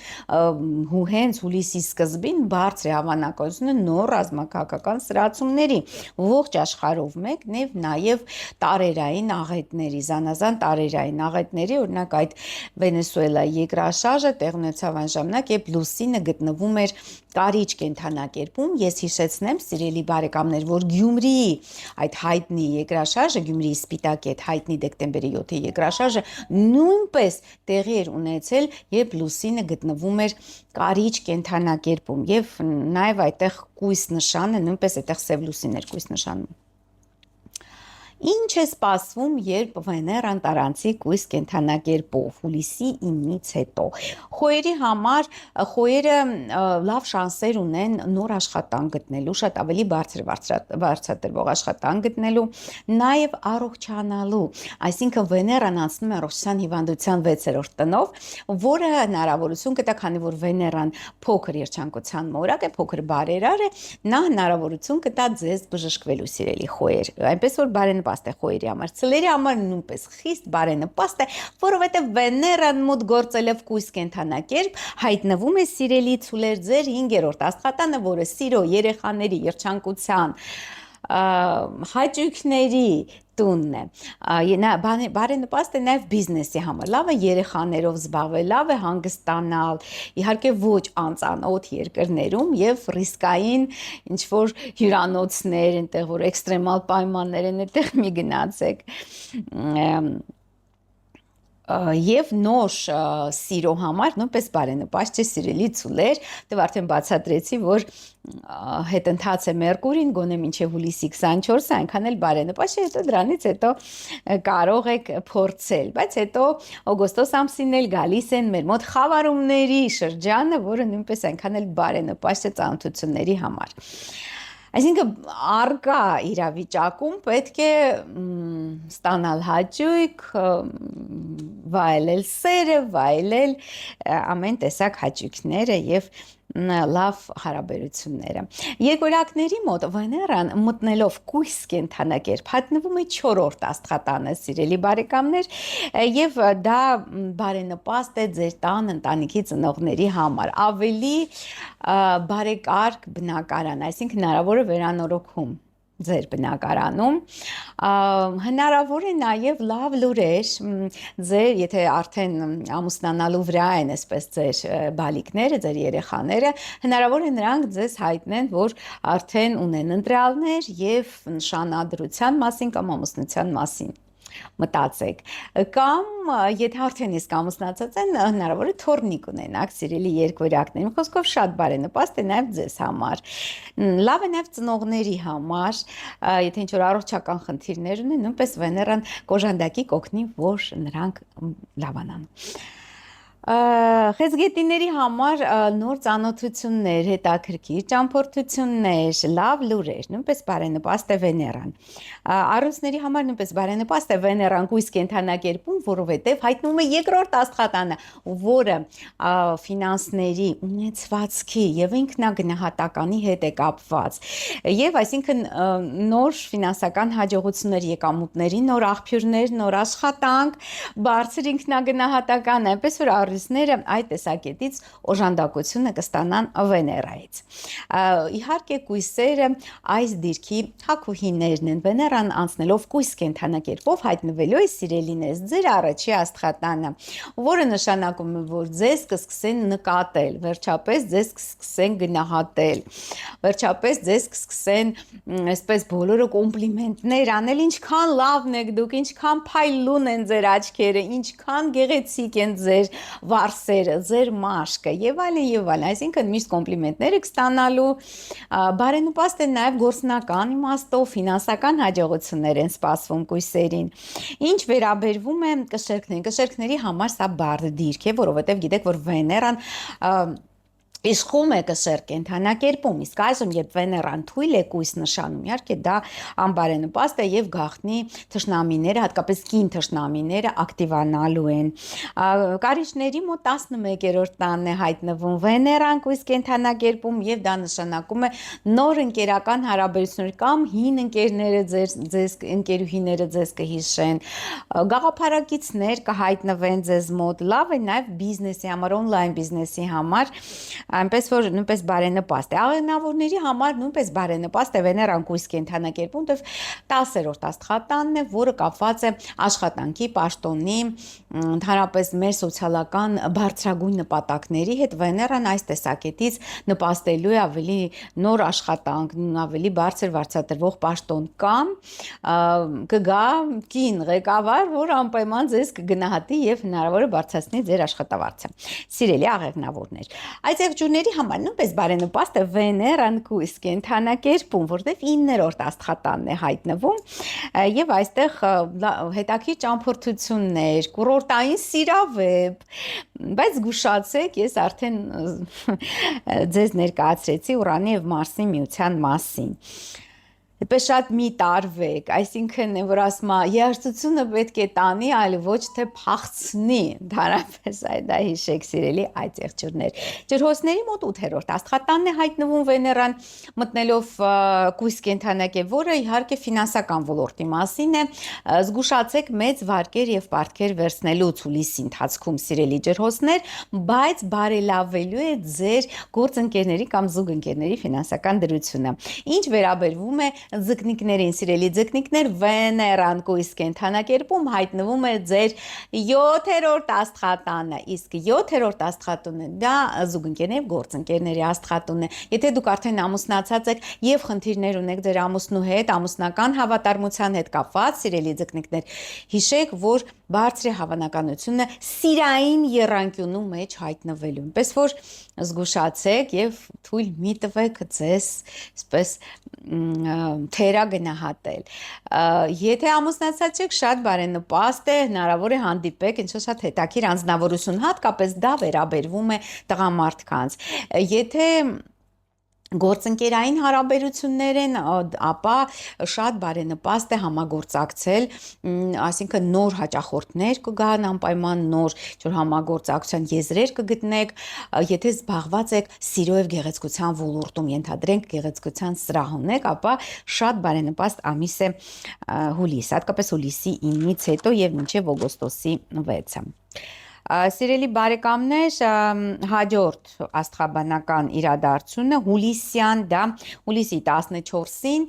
հենց հուլիսի սկզբին բարձր է հավանականությունը նոր ռազմաքաղաքական սրացումների ողջ աշխարհով մեկ նաև տարերային աղետների, զանազան տարերային աղետների, օրինակ այդ Վենեսուելայի երկրաշարժը տեղ ունեցավ այն ժամանակ, երբ Լուսինը գտնվում էր Կարիճ կենդանակերպում, ես հիշեցնեմ սիրելի բարեկամներ, որ Գյումրիի այդ հայտնի երկրաշարժը, Գյումրիի Սպիտակետ հայտնի դեկտեմբերի 7-ի երկրաշարժը նույնպես տեղի էր ունեցել, երբ Լուսինը գտնվում էր Կարիճ կենդանակերպում եւ նաեւ այդտեղ կույս նշանը նույնպես այդտեղ սև լուսին էր կույս նշանում։ Ինչ է սպասվում, երբ Վեներան տարանցի կույս կենդանակերպով հուլիսի 9-ից հետո։ Խոյերի համար խոյերը լավ շանսեր ունեն նոր աշխատանք գտնելու, շատ ավելի բարձրատրվող աշխատանք գտնելու, նաև առողջանալու, այսինքն Վեներան անցնում է առողջության հիվանդության 6-րդ տնով, որը հնարավորություն կտա, քանի որ Վեներան փոքր երջանկության մորակ է, փոքր բարերար է, նա հնարավորություն կտա ձեզ բժշկվելու սիրելի խոյեր, այնպես որ բարենպաստ է խոյերի համար, ցլերի համար նույնպես խիստ բարենպաստ է, որովհետև Վեներան մոտ գործելով կույս կենդանակերպ հայտնվում է սիրելի ցուլեր ձեր 5-րդ աստղատանը, որը սիրո, երեխաների, երջանկության, հաճույքների տունն է, բարենպաստ է նաև բիզնեսի համար, լավ է երեխաներով զբաղվել, լավ է հանգստանալ, իհարկե ոչ անծանոթ երկրներում եւ ռիսկային ինչ-որ հյուրանոցներ, այնտեղ որ էքստրեմալ պայմաններ են, այդտեղ մի գնացեք։ Եվ նոր սիրո համար նույնպես բարենպաստ չէ սիրելի ցուլեր, դեռ արդեն բացատրեցի, որ հետընթաց է Մերկուրին, գոնե մինչև հուլիսի 24-ը, այնքան էլ բարենպաստ չէ, հետո դրանից հետո կարող եք փորձել, բայց հետո օգոստոս ամսին էլ գալիս են մեր մոտ խավարումների շրջանը, որը նույնպես այնքան էլ բարենպաստ է ծանոթությունների համար։ Այսինքն արկա իրավիճակում պետք է ստանալ հաճույք, վայելել սերը, վայելել ամեն տեսակ հաճույքները եւ լավ հարաբերությունները։ Երկորյակների մոտ Վեներան մտնելով կույս կենդանակերպ հայտնվում է 4-րդ աստղատանը, սիրելի բարեկամներ, եւ դա բարենպաստ է ձեր տան ընտանիքի ծնողների համար։ Ավելի բարեկարգ բնակարան, այսինքն հնարավոր է վերանորոգում ձեր բնակարանում, հնարավոր է նաև լավ լուրեր ձեր, եթե արդեն ամուսնանալու վրա են այսպես ձեր բալիկները, ձեր երեխաները, հնարավոր է նրանք ձեզ հայտնեն, որ արդեն ունեն ընտրյալներ եւ նշանադրության մասին կամ ամուսնության մասին մտածեք, կամ եթե արդեն իսկ ամուսնացած են, հնարավոր է թորնիկ ունենաք, սիրելի երկորյակներ, խոսքով շատ բարենպաստ է նաև ձեզ համար, լավ է նաև ծնողների համար, եթե ինչ-որ առողջական խնդիրներ ունեն, նույնպես Վեներան կոժանդակի կօգնի, որ նրանք լավանան։ Խեցգետիների համար նոր ծանոթություններ, հետաքրքիր ճամփորդություններ, լավ լուրեր, նույնպես բարենպաստ է Վեներան։ Առուսների համար նույնպես բարենպաստ է Վեներան կույս կենդանակերպում, որովհետև հայտնվում է երկրորդ աստղատանը, որը ֆինանսների, ունեցվածքի եւ ինքնագնահատականի հետ է կապված։ Եվ այսինքն նոր ֆինանսական հաջողություններ, եկամուտների նոր աղբյուրներ, նոր աշխատանք, բարձր ինքնագնահատական, այնպես որ առիթները այդ տեսակետից օժանդակությունը կստանան Վեներայից։ Իհարկե կույսերը այս դիրքի հագուհիներն են։ Վեներան անցնելով կույս կենդանակերպով հայտնվելու է սիրելիներս ձեր առաջի աստղատանը, որը նշանակում է, որ ձեզ կսկսեն նկատել, վերջապես ձեզ կսկսեն գնահատել, վերջապես ձեզ կսկսեն այսպես բոլորը կոմպլիմենտներ անել, ինչքան լավն եք դուք, ինչքան փայլուն են ձեր աչքերը, ինչքան գեղեցիկ են ձեր վարսերը, ձեր մաշկը եւ այլն, այսինքն միշտ կոմպլիմենտները կստանալու, բարենպաստ է նաեւ գործնական իմաստով ֆինանսական հաջողություններ են սպասվում կույսերին։ Ինչ վերաբերվում է կշերքների համար սա բարդ դիրք է, որովհետեւ գիտեք, որ Վեներան իշխում է կշեռ կենդանակերպում, իսկ այժմ երբ Վեներան թույլ է կույս նշանում, իհարկե դա անբարենպաստ է եւ գաղտնի թշնամիները, հատկապես կին թշնամիները ակտիվանալու են։ Կարիճների մոտ 11-րդ տանն է հայտնվում Վեներան կույս կենդանակերպում եւ դա նշանակում է նոր ընկերական հարաբերություններ կամ հին ընկերները ձեզ ընկերուհիները ձեզ կհիշեն, գաղափարակիցներ կհայտնվեն ձեզ մոտ, լավ է նաեւ բիզնեսի համար, օնլայն բիզնեսի համար, այնպես որ նույնպես բարենպաստ է։ Աղենավորների համար նույնպես բարենպաստ է Վեներան կույս կենդանակերպում, դեռ 10-րդ աստղատանն է, որը կապված է աշխատանքի, պաշտոնի, ընդհանրապես մեր սոցիալական բարձրագույն նպատակների հետ։ Վեներան այս տեսակետից նպաստելու է ավելի նոր աշխատանք, ավելի բարձր վարձատրվող պաշտոն կամ կգա կին ղեկավար, որ անպայման ձեզ կգնահատի եւ հնարավոր է բարձրացնի ձեր աշխատավարձը։ Սիրելի աղեղնավորներ, այս եղջյուրների համար նույնպես բարենպաստ է Վեներան կույս կենդանակերպում, որտեղ 9-րդ աստղատանն է հայտնվում եւ այստեղ հետաքրքիր ճամփորդություններ, կուրորտային սիրավեպ, բայց զգուշացեք, ես արդեն ձեզ ներկայացրեցի Ուրանի եւ Մարսի միության մասին։ Դեպի շատ մի տարվեք, այսինքն որ ասում է երաժշտությունը պետք է տանի, այլ ոչ թե փախցնի, դարապես դա հիշեք սիրելի այդ եղջյուրներ։ Ջրհոսների մոտ 8-րդ աստղատանն է հայտնվում Վեներան մտնելով կույս կենդանակը, որը իհարկե ֆինանսական ոլորտի մասին է, զգուշացեք մեծ վարկեր եւ պարտքեր վերցնելուց հուլիսի ընթացքում սիրելի ջրհոսներ, բայց բարելավելու է ձեր գործընկերների կամ զուգընկերների ֆինանսական դրությունը։ Ինչ վերաբերվում է ձկնիկներին, սիրելի ձկնիկներ, Վեներան կույս կենդանակերպում հայտնվում է ձեր 7-րդ աստղատանը, իսկ 7-րդ աստղատունը դա զուգընկերների եւ գործընկերների աստղատունն է։ Եթե դուք արդեն ամուսնացած եք եւ խնդիրներ ունեք ձեր ամուսնու հետ, ամուսնական հավատարմության հետ կապված, սիրելի ձկնիկներ, հիշեք, որ բարձր է հավանականությունը սիրային եռանկյունու մեջ հայտնվելու։ Այնպես որ զգուշացեք եւ թույլ մի տվեք ձեզ, այսպես թերագնահատել։ Եթե ամուսնացած եք, շատ բարենպաստ է, հնարավոր է հանդիպեք ինչ-որ շատ հետաքրքիր անձնավորություն, հատկապես դա վերաբերվում է տղամարդկանց։ Եթե Գործընկերային հարաբերություններ են, ապա շատ բարենպաստ է համագործակցել, այսինքն նոր հաճախորդներ կգան անպայման, նոր ինչ-որ համագործակցության եզրեր կգտնեք, եթե զբաղված եք սիրո եւ գեղեցկության ոլորտում, ենթադրենք գեղեցկության սրահ ունեք, ապա շատ բարենպաստ ամիս է հուլիս, հատկապես հուլիսի 9-ից հետո եւ մինչեւ օգոստոսի 6-ը։ Սիրելի բարեկամներ, հաջորդ աստղաբանական իրադարձությունը հուլիսյան, դա հուլիսի 14-ին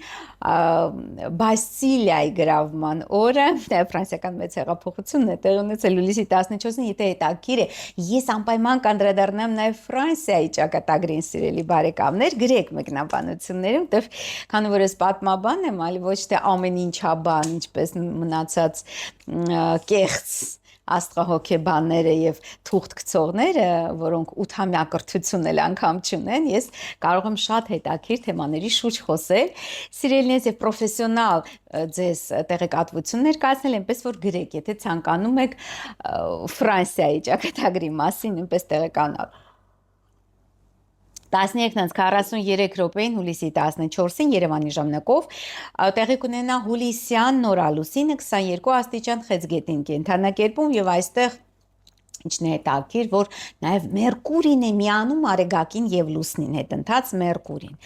Բաստիլիայի գրավման օրը, ֆրանսիական մեծ հեղափոխությունն է տեղի ունեցել հուլիսի 14-ին, եթե հետաքրքիր է, ես անպայման կանդրադառնամ նաև Ֆրանսիայի ճակատագրին, սիրելի բարեկամներ, գրեք մեկնաբանություններում, որտեղ քանի որ ես պատմաբան եմ, այլ ոչ թե ամեն ինչաբան, ինչպես մնացած կեղծ աստղահոգեբանները եւ թուղթ գցողները, որոնք 8-ամյա կրթություն էլ անգամ չունեն, ես կարող եմ շատ հետաքրքիր թեմաների շուրջ խոսել, սիրելիներս եւ պրոֆեսիոնալ ձեզ տեղեկատվություններ կազմել, այնպես որ գրեք, եթե ցանկանում եք Ֆրանսիայի ճակատագրի մասին այնպես տեղեկանալ։ 13:43 րոպեին հուլիսի 14-ին Երևանի ժամանակով տեղի կունենա հուլիսյան նորալուսինը 22 աստիճան խեցգետին կենթանակերպում եւ այստեղ ինչն է հետաքրքիր, որ նաեւ Մերկուրին է միանում Արեգակին եւ Լուսնին, հետընթաց Մերկուրին,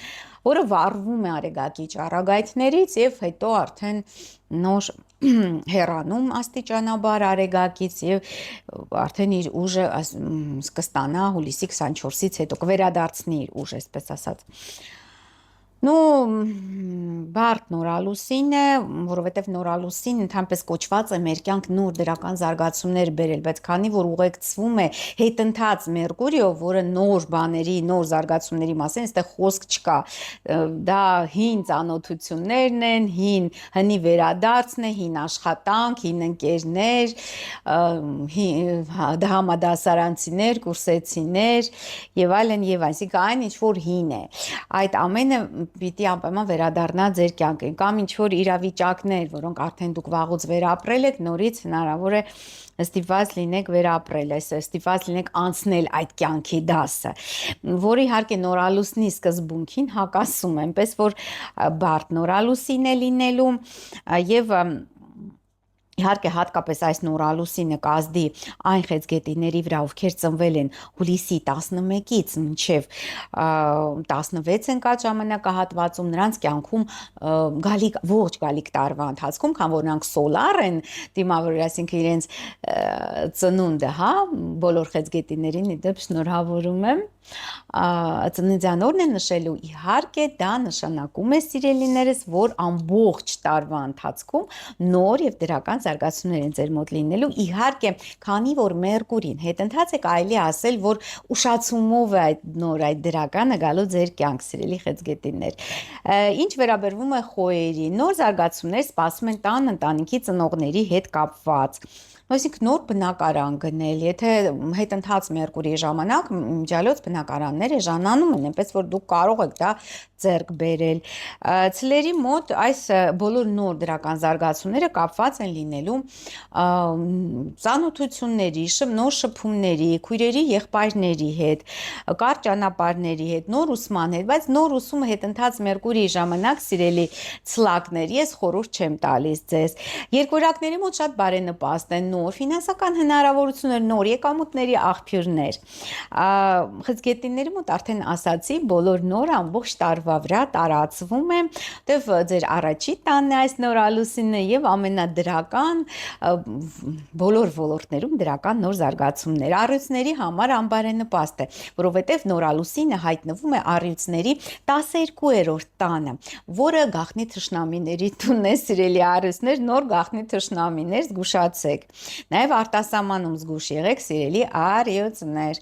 որը վառվում է Արեգակի ճառագայթներից եւ հետո արդեն նոր հեռանում աստիճանաբար Արեգակից եւ արդեն իր ուժը կստանա հուլիսի 24-ից հետո կվերադարձնի իր ուժը, այսպես ասած։ Բարդ նորալուսին է, որովհետև նորալուսին ընդհանրապես կոչված է մեր կյանք նոր դրական զարգացումներ բերել, բայց քանի որ ուղեկցվում է հետընթաց Մերկուրիով, որը նոր բաների, նոր զարգացումների մասին, այստեղ խոսք չկա, դա հին ծանոթություններն են, հնի վերադարձն է, հին աշխատանք, հին ընկերներ, համադասարանցիներ, կուրսեցիներ եւ այլն, այսինքն այն ինչ որ հին է, այդ ամենը պիտի անպայման վերադառնա ձեր կյանքին, կամ ինչ-որ իրավիճակներ, որոնք արդեն դուք վաղուց վերապրել եք, նորից հնարավոր է ստիպված լինեք վերապրել, ստիպված լինեք անցնել այդ կյանքի դասը, որը իհարկե նորալուսնի սկզբունքին հակասում է, այնպես որ բարդ նորալուսին է լինելու եւ իհարկե հատկապես այս նորալուսինը կազդի այն խեցգետիների վրա, ովքեր ծնվել են հուլիսի 11-ից մինչև 16 են կա ժամանակահատվածում, նրանց կյանքում ողջ գալիք տարվա ընթացքում, քան որ նրանք սոլար են դիմավորել, այսինքն իրենց ծնունդը, հա, բոլոր խեցգետիներին իդեպ շնորհավորում եմ, ծննդյան օրն է նշելու, իհարկե դա նշանակում է սիրելիներս, որ ամբողջ տարվա ընթացքում նոր եւ դրական զարգացումներ են ձեր մոտ լինելու, իհարկե, քանի որ Մերկուրին հետընթաց է, կարելի ասել, որ ուշացումով է այդ դրականը գալու ձեր կյանք, սիրելի խեցգետիններ։ Ինչ վերաբերվում է խոյերի, նոր զարգացումներ սպասում են տան ընտանիքի ծնողների հետ կապված։ Այսինքն նոր բնակարան գնել, եթե հետընթաց Մերկուրիի ժամանակ իմջալոց բնակարանները ժանանում են, այնպես որ դուք կարող եք դա ձեռք բերել։ Ցլերի մոտ այս բոլոր նոր դրական զարգացումները կապված են լինելու ծանոթությունների, նոր շփումների, քույրերի, եղբայրների հետ, կարճ ճանապարհների հետ, նոր ուսման հետ, բայց նոր ուսումը հետընթաց Մերկուրիի ժամանակ, սիրելի ցլակներ, ես խորհուրդ չեմ տալիս ձեզ։ Երկորակների մոտ շատ բարենպաստ են նոր ֆինանսական հնարավորություններ, նոր եկամուտների աղբյուրներ։ Խցգետինների մոտ արդեն ասացի, բոլոր նորը ամբողջ տարվա վրա տարածվում է, որտեվ ձեր առաջի տանն է այս նորալուսինը եւ ամենադրական բոլոր ոլորտներում դրական նոր զարգացումներ։ Առյուծների համար անբարենպաստ է, որովհետեւ նորալուսինը հայտնվում է առյուծների 12-րդ տանը, որը գաղտնի թշնամիների տունն է, սիրելի առյուծներ, նոր գաղտնի թշնամիներ, զգուշացեք։ Նաև արտասահմանում զգուշ եղեք, սիրելի առյուծներ։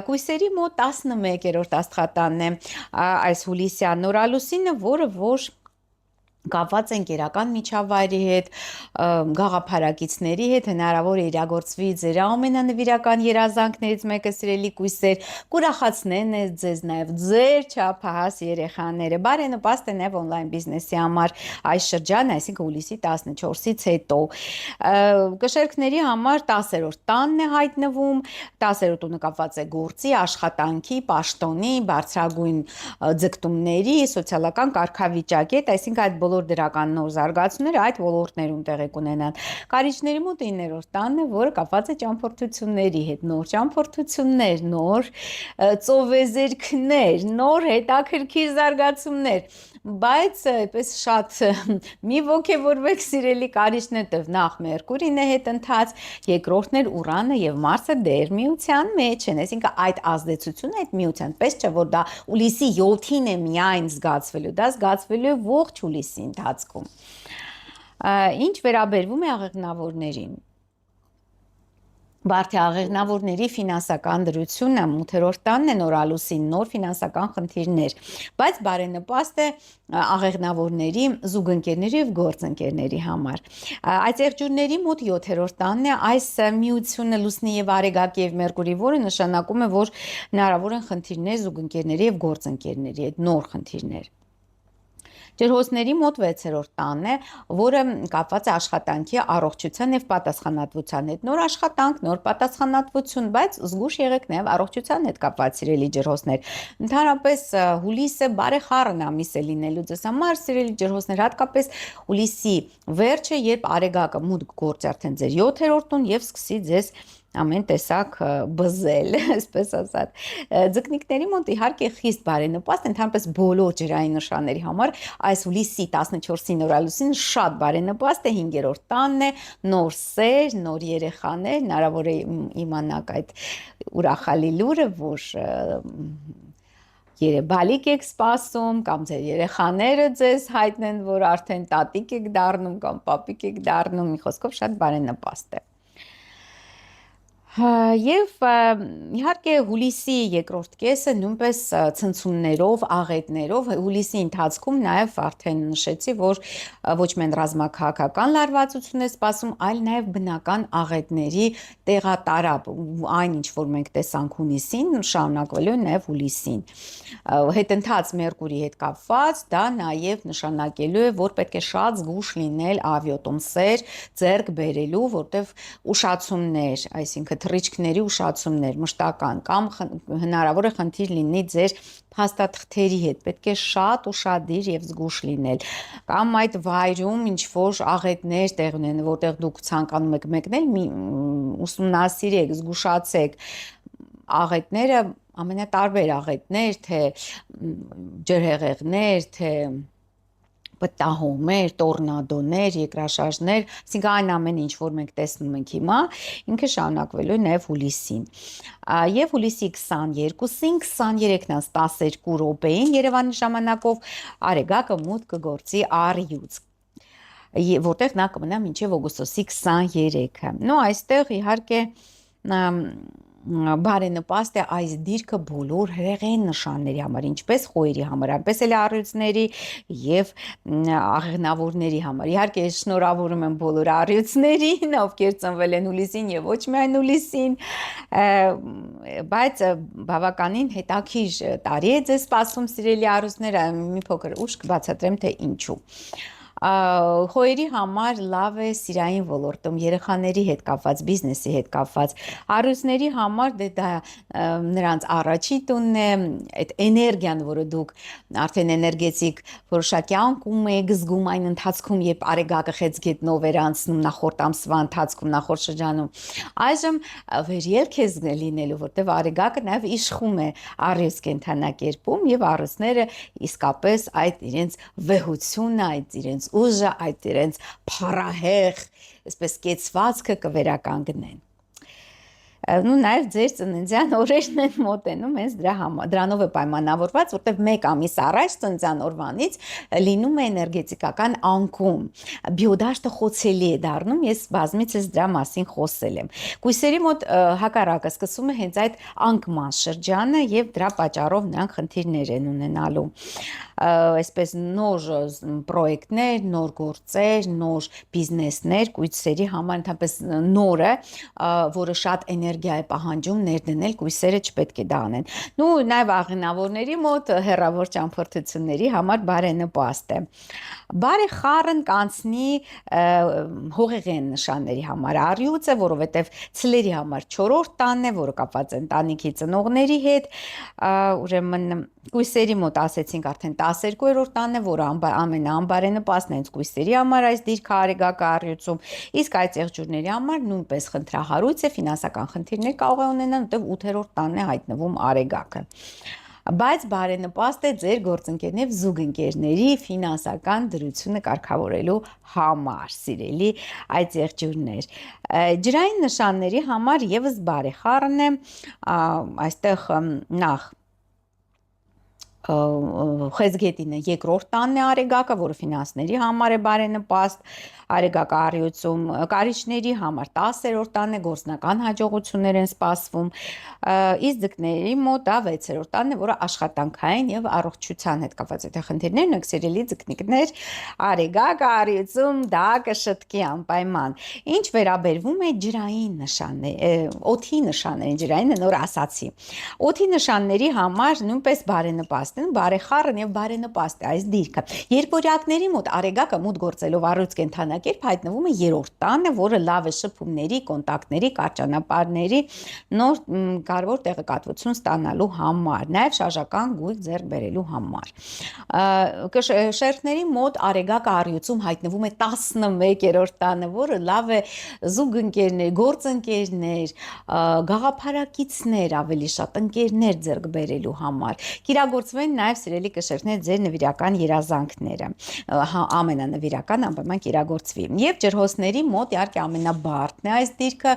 Կույսերի մոտ 11-րդ աստղատանն է այս հուլիսյան նորալուսինը, որը որ կապված են գերական միջավայրի հետ, գաղափարակիցների հետ, հնարավոր է իրագործվի ձեր ամենանվիրական երազանքներից մեկը սիրելի կույսեր, կուրախացնեն ձեզ նաև ձեր չափահաս երեխաները։ Բարենպաստ է նաև on-line բիզնեսի համար այս շրջանը, այսինքն հուլիսի 14-ից հետո։ Կշերքների համար 10-րդ տանն է հայտնվում, 10-րդ տունը կապված է գործի, աշխատանքի, պաշտոնի, բարձրագույն ձգտումների, սոցիալական կարգավիճակի հետ, այսինքն այդ բոլոր դրական նոր զարգացումները այդ ոլորտներում տեղի կունենան։ Կարիճների մոտ 9-րդ տանն է, որը կապված է ճամփորդությունների հետ, նոր ճամփորդություններ, նոր ծովեզերքներ, նոր հետաքրքիր զարգացումներ, բայց այպես շատ մի ոգևորվեք սիրելի կարիճներ, տեղ նախ Մերկուրին է հետընթաց, երկրորդն էր Ուրանը եւ Մարսը դեր միության մեջ են, այսինքն այդ ազդեցությունը այդ միության պես չէ, որ դա հուլիսի 7-ին է միայն զգացվելու, դա զգացվելու է ողջ հուլիսի ընթացքում։ Ինչ վերաբերվում է աղեղնավորներին, Բարդի աղեղնավորների ֆինանսական դրությունը 8-րդ տանն է նորալուսին, նոր ֆինանսական խնդիրներ, բայց բարենպաստ է աղեղնավորների, զուգընկերների եւ գործընկերների համար։ Այս եղջյուրների մոտ 7-րդ տանն է, այս միությունը Լուսնի եւ Արեգակի եւ Մերկուրի, որը նշանակում է, որ հնարավոր են խնդիրներ զուգընկերների եւ գործընկերների հետ, նոր խնդիրներ։ Ջրհոսների մոտ 6-րդ տանն է, որը կապված է աշխատանքի, առողջության եւ պատասխանատվության հետ։ Նոր աշխատանք, նոր պատասխանատվություն, բայց զգուշ եղեք նաեւ առողջության հետ կապված սիրելի ջրհոսներ։ Ընդհանրապես հուլիսը բարեխառն ամիս է լինելու ձեզ համար, սիրելի ջրհոսներ, հատկապես հուլիսի վերջը, երբ Արեգակը մուտք գործի արդեն ձեր 7-րդ տուն եւ սկսի ձեզ ամեն տեսակ բզել, այսպես ասած։ Ձկնիկների մոտ իհարկե խիստ բարենպաստ, ընդհանրապես բոլոր ջրային նշանների համար այս հուլիսի 14-ի նորալուսին շատ բարենպաստ է, 5-րդ տանն է, նոր սեր, նոր երեխաներ, հնարավոր է իմանաք այդ ուրախալի լուրը, որ բալիկ եք սպասում կամ ձեր երեխաները ձեզ հայտնեն, որ արդեն տատիկ եք դառնում կամ պապիկ եք դառնում, մի խոսքով շատ բարենպաստ է։ Եվ իհարկե հուլիսի երկրորդ կեսը նույնպես ցնցումներով, աղետներով, հուլիսի ընթացքում նաև արդեն նշեցի, որ ոչ միայն ռազմաքաղաքական լարվածություն է սպասում, այլ նաև բնական աղետների տեղատարապ, այն ինչ որ մենք տեսանք հունիսին, շարունակվելու է նաև հուլիսին։ Հետընթաց Մերկուրի հետ կապված, դա նաև նշանակելու է, որ պետք է շատ զգուշ լինել ավիոտոմսեր ձեռք բերելու, որտեղ ուշացումներ, այսինքն թռիչքների ուշացումներ, մշտական կամ հնարավոր է խնդիր լինի ձեր փաստաթղթերի հետ, պետք է շատ ուշադիր եւ զգուշ լինել, կամ այդ վայրում ինչ որ աղետներ տեղ ունեն, որտեղ դուք ցանկանում եք մեկնել, ուսումնասիրեք, զգուշացեք, աղետները ամենատարբեր աղետներ, թե ջրհեղեղներ, թե պտահումեր, տորնադոներ, երկրաշարժներ, այսինքն այն ամենը, ինչ որ մենք տեսնում ենք հիմա, ինքը շարունակվելու է նաև հուլիսին։ Եվ հուլիսի 22-ին, 23-ից 12 րոպեին Երևանի ժամանակով Արեգակը մուտք կգործի առյուծ, որտեղ նա կմնա մինչև օգոստոսի 23-ը։ Նո այստեղ իհարկե բարենպաստ է այս դիրքը բոլոր հրեղեն նշանների համար, ինչպես խոյերի համար, այնպես էլ առյուծների եւ աղեղնավորների համար։ Իհարկե շնորհավորում եմ բոլոր առյուծներին, ովքեր ծնվել են հուլիսին եւ ոչ միայն հուլիսին, բայց բավականին հետաքրիր տարի է ձեզ սպասում սիրելի առյուծներ, մի փոքր ուշ կբացատրեմ թե ինչու։ Խոյերի համար լավ է սիրային ոլորտում, երեխաների հետ կապված, բիզնեսի հետ կապված, առյուծների համար դա նրանց առաջի տունն է, այդ էներգիան, որը դուք արդեն էներգետիկ որոշակի անկում եք զգում այն ընթացքում, երբ Արեգակը խեցգետնով էր անցնում նախորդ ամսվա ընթացքում, նախորդ շրջանում, այժմ վերելք է լինելու, որտեղ Արեգակը նաև իշխում է առյուծ կենդանակերպում եւ առյուծները իսկապես այդ իրենց վեհությունը, այդ իրենց ուժը, այդ իրենց փառահեղ, այսպես կեցվածքը կվերականգնեն։ Նու նաև ձեր ծննդյան օրերն են մոտենում, հենց դրանով է պայմանավորված, որտեղ 1 ամիս առաջ ծննդյան օրվանից լինում է էներգետիկական անկում։ Բիոդաշտը խոցելի է դառնում, ես բազմիցս դրա մասին խոսել եմ։ Կույսերի մոտ հակառակը սկսում է հենց այդ անկման շրջանը եւ դրա պատճառով նրանք խնդիրներ են ունենալու։ Այսպես նոր պրոյեկտներ, նոր գործեր, նոր բիզնեսներ կույսերի համար ընդհանրապես նորը, որը շատ էներգիա է պահանջում ներդնել, կույսերը չպետք է դա անեն։ Նու նաև աղինավորների մոտ հեռավոր ճամփորդությունների համար բարենպաստ է։ Բարեխառն կանցնի հողեղեն նշանների համար առյուծը, որովհետև ցլերի համար 4-րդ տանն է, որը կապված է ընտանիքի ծնողների հետ, ուրեմն կույսերի մոտ ասեցինք արդեն 12-րդ տանն է, որը ամենաանբարենպաստն է հենց կույսերի համար այս դիրքը արեգակը առյուծում, իսկ այդ եղջյուրների համար նույնպես խնդրահարույց է, ֆինանսական խնդիրներ կարող է ունենալ, որտեղ 8-րդ տանն է հայտնվում արեգակը։ Բայց բարենպաստ է ձեր գործընկերների եւ զուգընկերների ֆինանսական դրությունը կարգավորելու համար, սիրելի այդ եղջյուրներ։ Ջրային նշանների համար եւս բարեխառն է, այստեղ նախ Խեզգետինը 2-րդ տանն է արեգակը, որը ֆինանսների համար է բարենպաստ, արեգակը առյուծում կարիճների համար 10-րդ տանն է, գործնական հաջողություններ են սպասվում, իսկ ձկների մոտ դա 6-րդ տանն է, որը աշխատանքային եւ առողջության հետ կապված է խնդիրներ ունեք, սիրելի ձկնիկներ, արեգակը առյուծում դա կշտկի անպայման։ Ինչ վերաբերվում է ջրային նշաններին, օդի նշաններին, ջրայինը նոր ասացի։ Օդի նշանների համար նույնպես բարենպաստ բարեխառն եւ բարենպաստ է այս դիրքը։ Երկորյակների մոտ արեգակը մուտք գործելով առյուծ կենդանակերպ հայտնվում է 3-րդ տանը, որը լավ է շփումների, կոնտակտների, կարճանապարների նոր կարևոր տեղեկատվություն ստանալու համար, նաեւ շարժական գույք ձեռք բերելու համար։ Շերտների մոտ արեգակը առյուծում հայտնվում է 11-րդ տանը, որը լավ է զուգընկերներ, գործընկերներ, գաղափարակիցներ, ավելի շատ ընկերներ ձեռք բերելու համար։ Կիրագործվեն նաև սիրելի կշերտներ ձեր նվիրական երազանքները, ամենանվիրական անպայման կիրագործվի։ Եվ ջրհոսների մոտ իհարկե ամենաբարդն է այս դիրքը,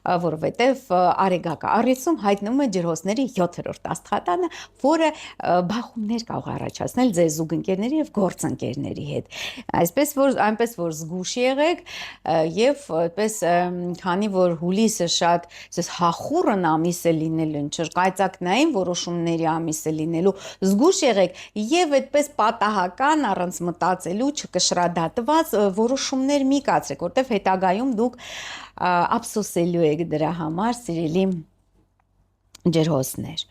որովհետև արեգակը առյուծում հայտնվում է ջրհոսների 7-րդ աստղատանը, որը բախումներ կարող է առաջացնել ձեր զուգընկերների եւ գործընկերների հետ։ Այնպես որ զգուշ եղեք եւ այդպես քանի որ հուլիսը շատ հախուռն ամիս է լինելու, չկայծակնային որոշումների ամիս է լինելու, զգուշ եղեք եւ այդպես պատահական առանց մտածելու չկշռադատված որոշումներ մի կացրեք, որտեվ հետագայում դուք ափսոսելու եք դրա համար, սիրելի ջրհոսներ։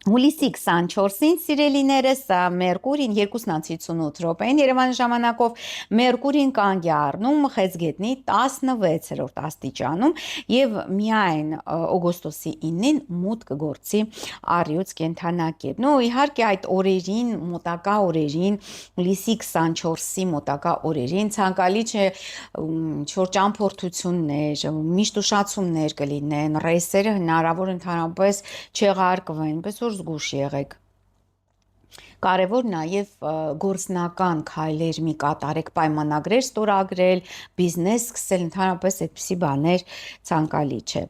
Հուլիսի 24-ին սիրելիներս Մերկուրին 2:58 րոպեին Երևանի ժամանակով Մերկուրին կանգ է առնում Խեցգետնի 16-րդ աստիճանում եւ միայն օգոստոսի 9-ին մուտք կգործի առյուծ կենդանակերպ։ Նու իհարկե այդ օրերին, մոտակա օրերին, հուլիսի 24-ի մոտակա օրերին ցանկալի չէ ինչ-որ ճամփորդություններ, միշտ ուշացումներ կլինեն, ռեյսերը հնարավոր ընդհանրապես չեղարկվեն, այնպես որ զգուշ եղեք։ Կարևոր նաև գործնական քայլեր մի կատարեք, պայմանագրեր ստորագրել, բիզնես սկսել, ընդհանրապես այդպիսի բաներ ցանկալի չէ։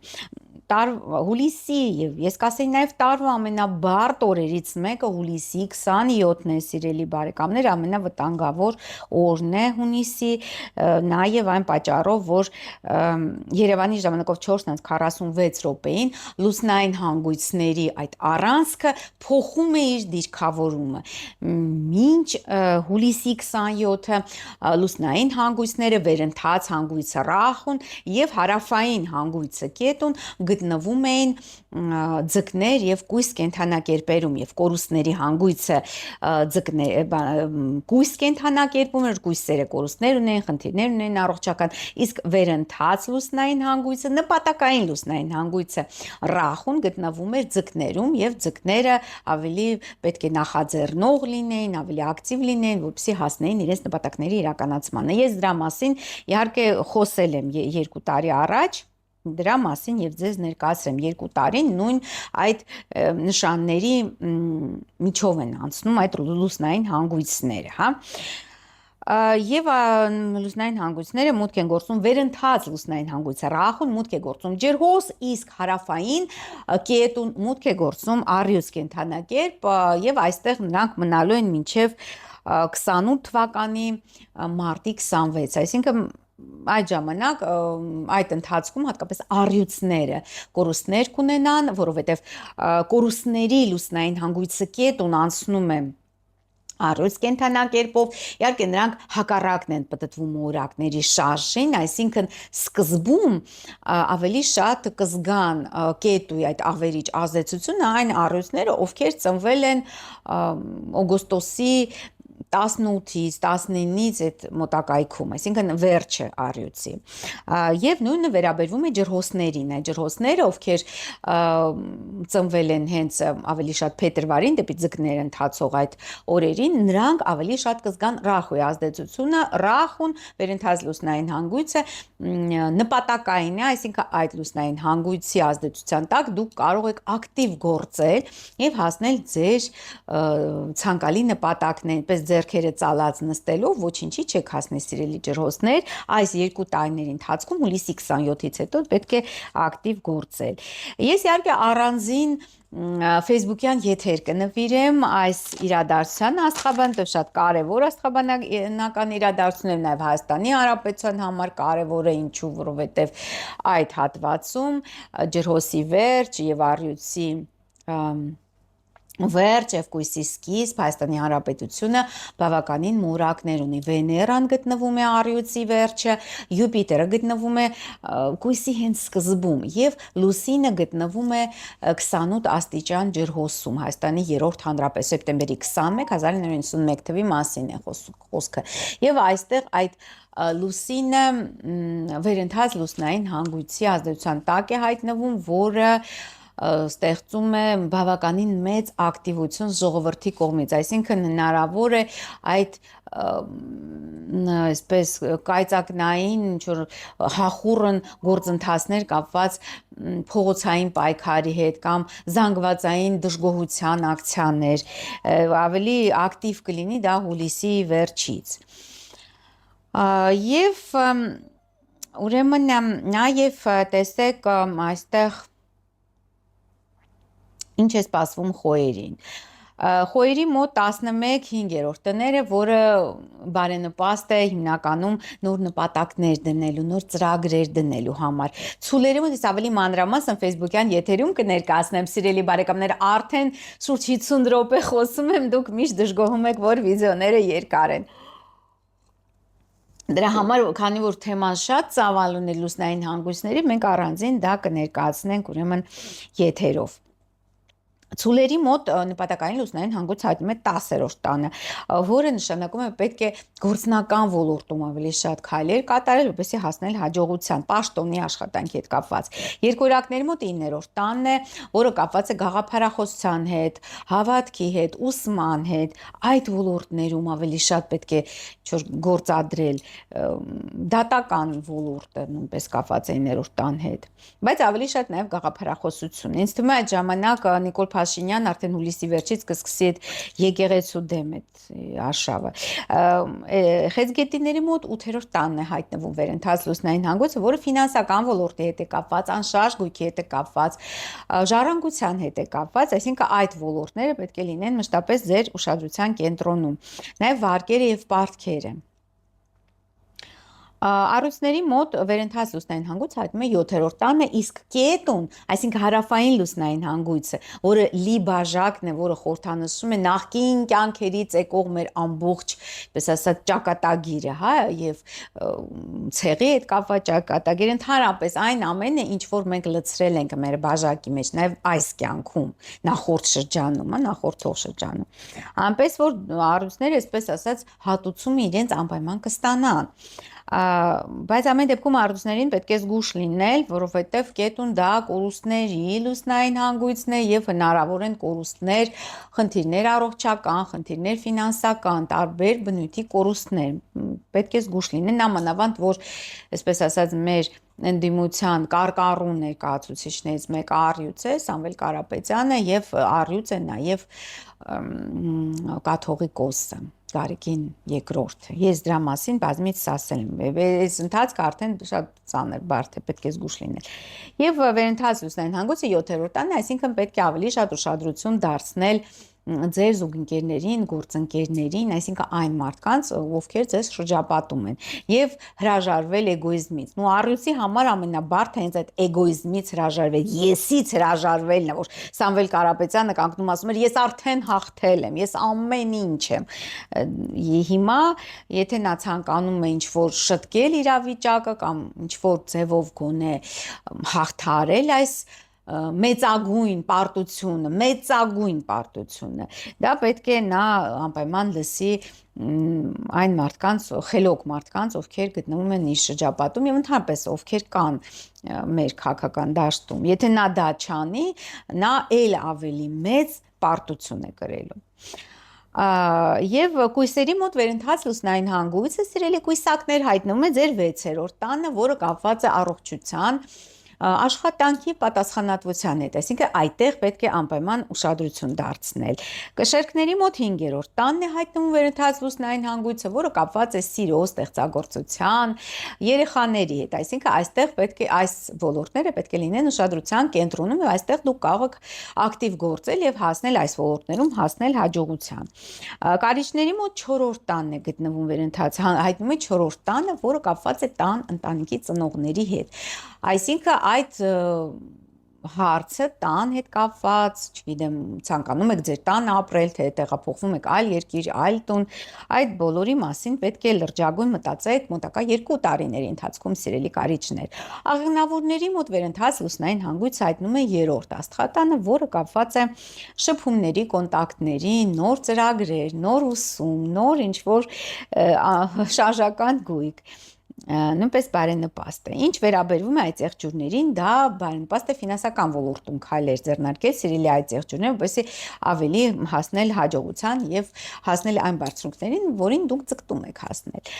Հուլիսի եւ ես կասեի նաեւ տարվա ամենաբարդ օրերից մեկը հուլիսի 27-ն է, սիրելի բարեկամներ, ամենավտանգավոր օրն է հունիսի, նաեւ այն պատճառով, որ Երևանի ժամանակով 4:46 րոպեին լուսնային հանգույցների այդ առանցքը փոխում է իր դիրքավորումը։ Մինչ հուլիսի 27-ը լուսնային հանգույցները վերընթաց հանգույցը Ռախուն եւ հարավային հանգույցը Կետուն գտնվում էին ձկներ եւ կույս կենդանակերպերում եւ կորուստների հանգույցը կույս կենդանակերպում էր, կույսերը կորուստներ ունեն, խնդիրներ ունեն առողջական, իսկ վերընթաց լուսնային հանգույցը, նպատակային լուսնային հանգույցը Ռախուն գտնվում էր ձկներում եւ ձկները ավելի պետք է նախաձեռնող լինեին, ավելի ակտիվ լինեին, որպեսզի հասնեին իրենց նպատակների իրականացմանը։ Ես դրա մասին իհարկե խոսել եմ 2 տարի առաջ, դրա մասին եւ ձեզ ներկայացրեմ 2 տարին նույն այդ նշանների միջով են անցնում այդ լուսնային հանգույցները, հա։ Եվ լուսնային հանգույցները մուտք են գործում վերընթաց լուսնային հանգույցը ռախուն մուտք է գործում ջրհոս, իսկ հարավային կետուն մուտք է գործում առյուծ կենդանակերպ եւ այստեղ նրանք մնալու են մինչեւ 28 թվականի մարտի 26, այսինքն այդ ժամանակ այդ ընթացքում հատկապես առյուծները կորուստներ կունենան, որովհետև կորուստների լուսնային հանգույցը կետուն անցնում է առյուծ կենդանակերպով, իհարկե նրանք հակառակն են պտտվում մորակների շարժին, այսինքն սկզբում ավելի շատ կզգան կետուի այդ ավերիչ ազդեցությունը այն առյուծները, ովքեր ծնվել են օգոստոսի 18-ից 19-ից այդ մոտակայքում, այսինքն վերջը առյուծի։ Եվ նույնը վերաբերվում է ջրհոսներին, այդ ջրհոսները, ովքեր ծնվել են հենց ավելի շատ փետրվարին դեպի ձկներ ընթացող այդ օրերին, նրանք ավելի շատ կզգան ռախուի ազդեցությունը, ռախուն վերընթաց լուսնային հանգույցը նպատակային է, այսինքն այդ լուսնային հանգույցի ազդեցության տակ դուք կարող եք ակտիվ գործել եւ հասնել ձեր ցանկալի նպատակներին, պես ձեռքերը ծալած նստելով ոչինչի չեք հասնի սիրելի ջրհոսներ, այս 2 տարիների ընթացքում հուլիսի 27-ից հետո պետք է ակտիվ գործել։ Ես իհարկե առանձին Facebook-յան եթեր կնվիրեմ այս իրադարձությանը, աստղաբան շատ կարևոր աստղաբանական իրադարձություն է նաև Հայաստանի Հանրապետության համար կարևոր է, ինչու, որովհետև այդ հատվածում ջրհոսի վերջ եւ առյուծի վերջ եւ կույսի սկիզբ Հայաստանի Հանրապետությունը բավականին մորակներ ունի։ Վեներան գտնվում է առյուծի վերջը, Յուպիտերը գտնվում է կույսի հենց սկզբում եւ Լուսինը գտնվում է 28 աստիճան ջրհոսում։ Հայաստանի 3-րդ հանրապետ սեպտեմբերի 21 1991 թվականի մասին է խոսքը։ Եվ այստեղ այդ լուսինը վերընթաց լուսնային հանգույցի ազդեցության տակ է հայտնվում, որը ստեղծում է բավականին մեծ ակտիվություն ժողովրդի կողմից, այսինքն հնարավոր է այդ այսպես կայծակնային ինչ-որ հախուռն գործընթացներ կապված փողոցային պայքարի հետ կամ զանգվածային դժգոհության ակցիաներ, ավելի ակտիվ կլինի դա հուլիսի վերջից։ Եվ ուրեմն նաև տեսեք այստեղ ինչ է սպասվում խոյերին։ Խոյերի մոտ 11/5 տները, որը բարենպաստ է հիմնականում նոր նպատակներ դնելու, նոր ծրագրեր դնելու համար։ Ցուլերի մոտ ես ավելի մանրամասն Facebook-յան եթերում կներկայացնեմ, սիրելի բարեկամներ, արդեն շուրջ 50 րոպե խոսում եմ, դուք միշտ դժգոհում եք, որ վիդեոները երկար են։ Դրա համար, քանի որ թեման շատ ծավալուն է լուսնային հանգույցների, մենք առանձին դա կներկայացնենք ուրեմն եթերով։ Ցուլերի մոտ նպատակային լուսնային հանգույց հայտնվում է 10-րդ տանը, որը նշանակում է պետք է գործնական ոլորտում ավելի շատ քայլեր կատարել, որպեսզի հասնել հաջողության, պաշտոնի աշխատանքի հետ կապված։ Երկորակների մոտ 9-րդ տանն է, որը կապված է գաղափարախոսության հետ, հավատքի հետ, ուսման հետ, այդ ոլորտներում ավելի շատ պետք է գործադրել, դատական ոլորտը նույնպես կապված է 9-րդ տան հետ, բայց ավելի շատ նաև գաղափարախոսություն։ Ինձ թվում է այդ ժամանակ Նիկոլ Փաշինյան արդեն հուլիսի վերջից կսկսի այդ եկեղեցու դեմ այդ արշավը։ Խեցգետիների մոտ 8-րդ տանն է հայտնվում վերընթաց լուսնային հանգույցը, որը ֆինանսական ոլորտի հետ է կապված, անշարժ գույքի հետ է կապված, ժառանգության հետ է կապված, այսինքն այդ ոլորտները պետք է լինեն մշտապես ձեր ուշադրության կենտրոնում։ Նաև վարկերը եւ պարտքերը։ Առյուծների մոտ վերընթաց լուսնային հանգույց հայտնվում է 7-րդ տանը, իսկ կետուն, այսինքն հարավային լուսնային հանգույցը, որը լի բաժակն է, որը խորհրդանշում է նախկին կյանքերից եկող մեր ամբողջ, պես ասած, ճակատագիրը, հա, եւ ցեղի հետ կապված ճակատագիրը, ընդհանրապես այն ամենը, ինչ որ մենք լցրել ենք մեր բաժակի մեջ, նաեւ այս կյանքում, նախորդ շրջանում, նախորդող շրջանում։ Այնպես որ առյուծները, այսպես ասած, հատուցում իրենց անպայման կստանան։ Բայց ամեն դեպքում առյուծներին պետք է զգուշ լինել, որովհետև կետուն դա կորուստների լուսնային հանգույցն է եւ հնարավոր են կորուստներ, խնդիրներ առողջական, խնդիրներ ֆինանսական, տարբեր բնույթի կորուստներ։ Պետք է զգուշ լինեն, նամանավանդ որ, այսպես ասած, մեր ընդդիմության կարկառուն ներկայացուցիչներից մեկը առյուծ է, Սամվել Կարապետյանը, եւ առյուծ է նաեւ կաթողիկոսը։ Գարիկին երկրորդը։ Ես դրա մասին բազմիցս ասել եմ։ Այս ընթացքը արդեն շատ ծանր բարդ է, պետք է զգուշ լինել։ Եվ վերընթաց լուսնային հանգույցը 7-րդ տանն է, այսինքն պետք է ավելի շատ ուշադրություն դարձնել ձեր զուգընկերներին, գործընկերներին, այսինքն այն մարդկանց, ովքեր ձեզ շրջապատում են, եւ հրաժարվել էգոիզմից։ Ու առյուծի համար ամենաբարդը հենց այդ էգոիզմից հրաժարվել, եսից հրաժարվելն է, որ Սամվել Կարապետյանը կանգնում ասում էր, ես արդեն հաղթել եմ, ես ամեն ինչ եմ։ Հիմա, եթե նա ցանկանում է ինչ-որ շտկել իրավիճակը կամ ինչ-որ ձևով գոնե հաղթարել այս մեծագույն պարտությունը, դա պետք է նա անպայման լսի այն մարդկանց, խելոք մարդկանց, ովքեր գտնվում են իր շրջապատում եւ ընդհանրապես ովքեր կան մեր քաղաքական դաշտում։ Եթե նա դա չանի, նա ել ավելի մեծ պարտություն է կրելու։ Եվ կույսերի մոտ վերընթաց լուսնային հանգույցը, սիրելի կույսակներ, հայտնվում է ձեր 6-րդ տանը, որը կապված է առողջության, աշխատանքի պատասխանատվության հետ, այսինքն այդտեղ պետք է անպայման ուշադրություն դարձնել։ Կշերկների մոտ 5-րդ տանն է հայտնվում վերընթաց լուսնային հանգույցը, որը կապված է սիրո, ստեղծագործության, երեխաների հետ, այսինքն այստեղ պետք է այս ոլորտները պետք է լինեն ուշադրության կենտրոնում եւ այստեղ դուք կարող եք ակտիվ գործել եւ հասնել այս ոլորտներում հասնել հաջողության։ Կարիճների մոտ 4-րդ տանն է գտնվում վերընթաց, հայտնվում է 4-րդ տանը, որը կապված է տան ընտանիքի ծնողների հետ։ Այսինքն այդ հարցը տան հետ կապված, չգիտեմ, ցանկանում եք ձեր տանը ապրել, թե տեղափոխվում եք այլ երկիր, այլ տուն, այդ բոլորի մասին պետք է լրջագույն մտածեք մոտակա 2 տարիների ընթացքում, սիրելի կարիճներ։ Աղեղնավորների մոտ վերընթաց լուսնային հանգույց հայտնում է 3-րդ աստղատանը, որը կապված է շփումների, կոնտակտների, նոր ծրագրեր, նոր ուսում, նոր ինչ-որ շարժական գույք, նույնպես բարենպաստ է։ Ինչ վերաբերվում է այդ եղջյուրներին, դա բարենպաստ է ֆինանսական ոլորտում քայլեր ձեռնարկել, սիրելի այդ եղջյուրները, որպեսզի ավելի հասնել հաջողության եւ հասնել այն բարձրություններին, որին դուք ձգտում եք հասնել։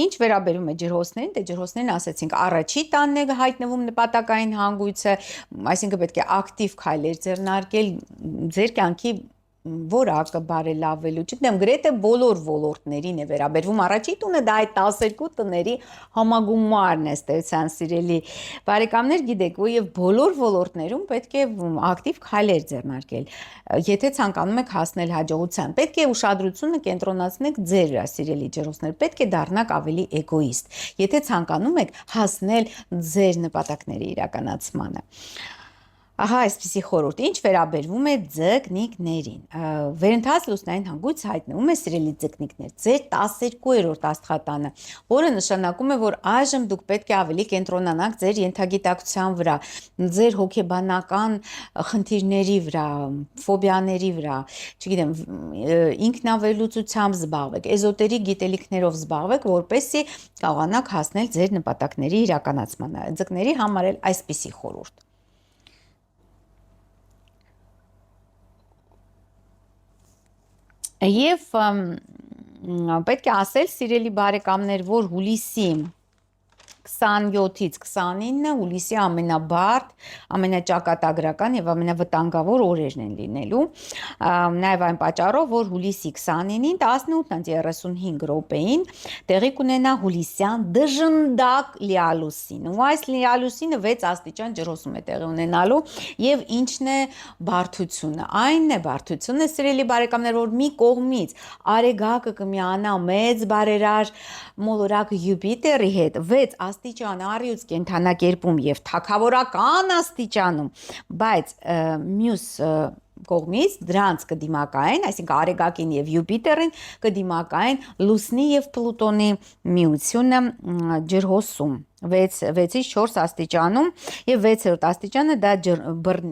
Ինչ վերաբերում է ջրհոսներին, դե ջրհոսներին ասացինք, առաջի տանն է հայտնվում նպատակային հանգույցը, այսինքն պետք է ակտիվ քայլեր ձեռնարկել ձեր կյանքի որակը բարելավելու, չգիտեմ, գրեթե բոլոր ոլորտներին է վերաբերվում առաջի տունը, դա այդ 12 տների համագումարն է, ստեցան սիրելի բարեկամներ, գիտեք, եւ բոլոր ոլորտներում պետք է ակտիվ քայլեր ձեռնարկել։ Եթե ցանկանում եք հասնել հաջողության, պետք է ուշադրությունը կենտրոնացնեք ձեր վրա, սիրելի ջրհոսներ, պետք է դառնաք ավելի էգոիստ, եթե ցանկանում եք հասնել ձեր նպատակների իրականացմանը։ Ահա այսպիսի խորհուրդ, ինչ վերաբերվում է ձկնիկներին։ Վերընթաց լուսնային հանգույց հայտնվում է, սիրելի ձկնիկներ, ձեր 12-րդ աստղատանը, որը նշանակում է, որ այժմ դուք պետք է ավելի կենտրոնանաք ձեր ենթագիտակցության վրա, ձեր հոգեբանական խնդիրների վրա, ֆոբիաների վրա, չգիտեմ, ինքնավերլուծությամբ զբաղվեք, էզոտերիկ գիտելիքներով զբաղվեք, որպեսզի կարողանաք հասնել ձեր նպատակների իրականացմանը։ Ձկների համար էլ այսպիսի խորհուրդ։ Եվ պետք է ասել, սիրելի բարեկամներ, որ հուլիսի 27-ից 29-ը հուլիսի ամենաբարդ, ամենաճակատագրական եւ ամենավտանգավոր օրերն են լինելու։ Նաեւ այն պատճառով, որ հուլիսի 29-ին 18:35 րոպեին տեղի կունենա հուլիսյան դժնդակ լիալուսին։ Ու այս լիալուսինը 6 աստիճան ջրհոսում է տեղի ունենալու եւ ինչն է բարդությունը։ Այն է բարդությունը, սիրելի բարեկամներ, որ մի կողմից արեգակը կմիանա մեծ բարերար մոլորակ Յուպիտերի հետ 6 աստիճան առյուծ կենթանակերպում եւ թագավորական աստիճանում, բայց մյուս կողմից դրանց կդիմակային, այսինքն արեգակին եւ Յուպիտերին կդիմակային լուսնի եւ Պլուտոնի միությունը ջրհոսում 6-ից 4 աստիճանում եւ 6-րդ աստիճանը դա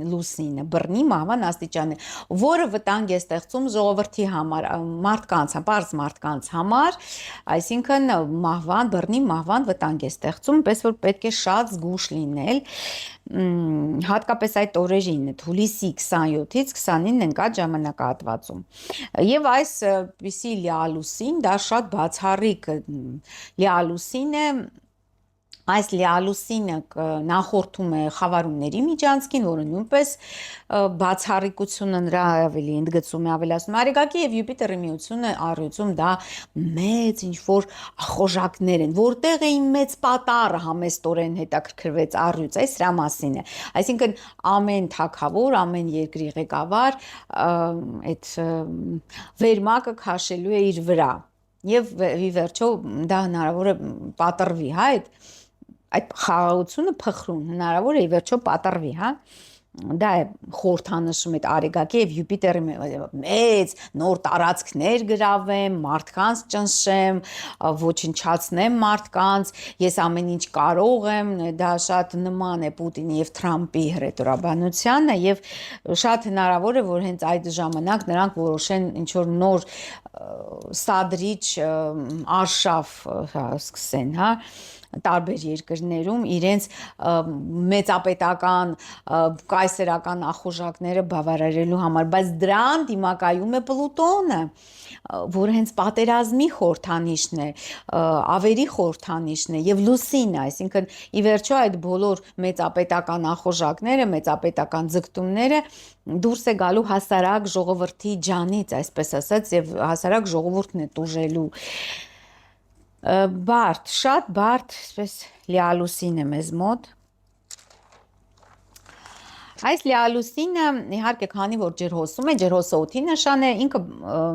լուսինը, բռնի մահվան աստիճան է, որը վտանգ է ստեղծում ժողովրդի համար, մարդկանց, բարձ մարդկանց համար, այսինքն բռնի մահվան վտանգ է ստեղծում, պես որ պետք է շատ զգուշ լինել, հատկապես այդ օրերին, հուլիսի 27-ից 29-ն ընկած ժամանակահատվածում։ Եվ այսպիսի լիալուսին, դա շատ բացառիկ լիալուսին է, Այս լիալուսինը նախորդում է խավարումների միջանցքին, որը նույնպես բացառիկությունը նրա ավելի ընդգծում է, ավելացնում Արեգակի եւ Յուպիտերի միությունը առյուծում դա մեծ ինչ-որ ախոժակներ են, որտեղ էին մեծ պատառը համեստորեն հետաքրքրվեց առյուծ, այս սրա մասին է։ Այսինքն ամեն թագավոր, ամեն երկրի ղեկավար այդ վերմակը քաշելու է իր վրա։ Եվ ի վերջո դա հնարավոր է պատռվի, հա, այդ խաղաղությունը փխրուն հնարավոր է ի վերջո պատռվի, հա։ Դա է խորհրդանշում այդ Արեգակի եւ Յուպիտերի մեծ նոր տարածքներ գրավեմ, մարդկանց ճնշեմ, ոչնչացնեմ մարդկանց, ես ամեն ինչ կարող եմ, դա շատ նման է Պուտինի եւ Թրամփի հռետորաբանությանը եւ շատ հնարավոր է, որ հենց այդ ժամանակ նրանք որոշեն ինչ որ նոր սադրիչ արշավ սկսեն, հա, տարբեր երկրներում իրենց մեծապետական կայսերական ախոժակները բավարարելու համար, բայց դրան դիմակայում է Պլուտոնը, որ հենց պատերազմի խորհրդանիշն է, ավերի խորհրդանիշն է եւ լուսինը, այսինքն ի վերջո այդ բոլոր մեծապետական ախոժակները, մեծապետական ձգտումները դուրս է գալու հասարակ ժողովրդի ջանից, այսպես ասած, եւ հասարակ ժողովուրդն է տուժելու բարդ, շատ բարդ, այսպես լիալուսին է մեզ մոտ։ Այս լիալուսինը իհարկե քանի որ ջրհոսում է, ջրհոսը օդի նշան է, ինքը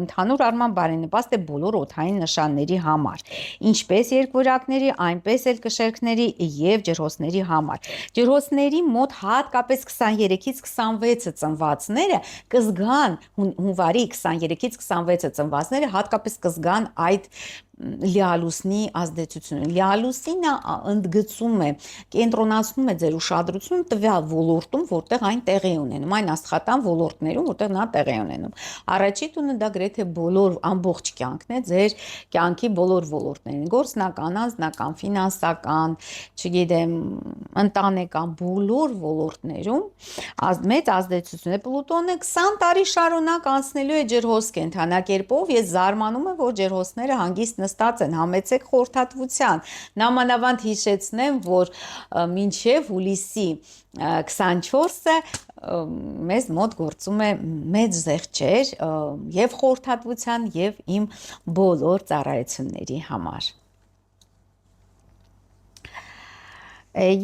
ընդհանուր առմամբ բարենպաստ է բոլոր օդային նշանների համար, ինչպես երկվորյակների, այնպես էլ կշերքների եւ ջրհոսների համար։ Ջրհոսների մոտ հատկապես 23-ից 26-ը ծնվածները կզգան հունվարի 23-ից 26-ը ծնվածները հատկապես կզգան այդ լիալուսնի ազդեցությունը։ Լիալուսինը ընդգծում է, կենտրոնացնում է ձեր ուշադրությունը տվյալ ոլորտում, որտեղ այն տեղի ունենում, այն աստղատան ոլորտներում, որտեղ նա տեղի ունենում։ Առաջի տունը դա գրեթե բոլոր ամբողջ կյանքն է, ձեր կյանքի բոլոր ոլորտներին, գործնական, անձնական, ֆինանսական, չգիտեմ, ընտանեկան բոլոր ոլորտներում մեծ ազդեցություն է։ Պլուտոնը 20 տարի շարունակ անցնելու է ջրհոս կենդանակերպով, ես զարմանում եմ, որ ջրհոսները հանգիստ նստած են, համեցեք խորհրդատվության, նամանավանդ հիշեցնեմ, որ մինչև հուլիսի 24-ը մեզ մոտ գործում է մեծ զեղչեր եւ խորհրդատվության եւ իմ բոլոր ծառայությունների համար։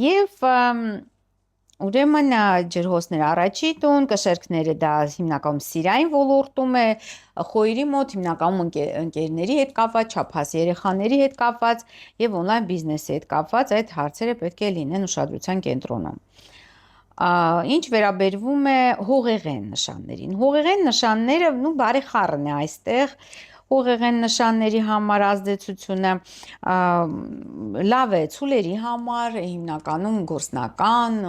Եվ ուրեմն ջրհոսները առաջի տուն, կշերքները դա հիմնականում սիրային ոլորտում է, խոյերի մոտ հիմնականում ընկերների հետ կապված, չափահաս երեխաների հետ կապված եւ on-line բիզնեսի հետ կապված այդ հարցերը պետք է լինեն ուշադրության կենտրոնում։ Ինչ վերաբերվում է հողեղեն նշաններին, հողեղեն նշանները բարեխառն է այստեղ, հողեղեն նշանների համար ազդեցությունը լավ է ցուլերի համար, հիմնականում գործնական,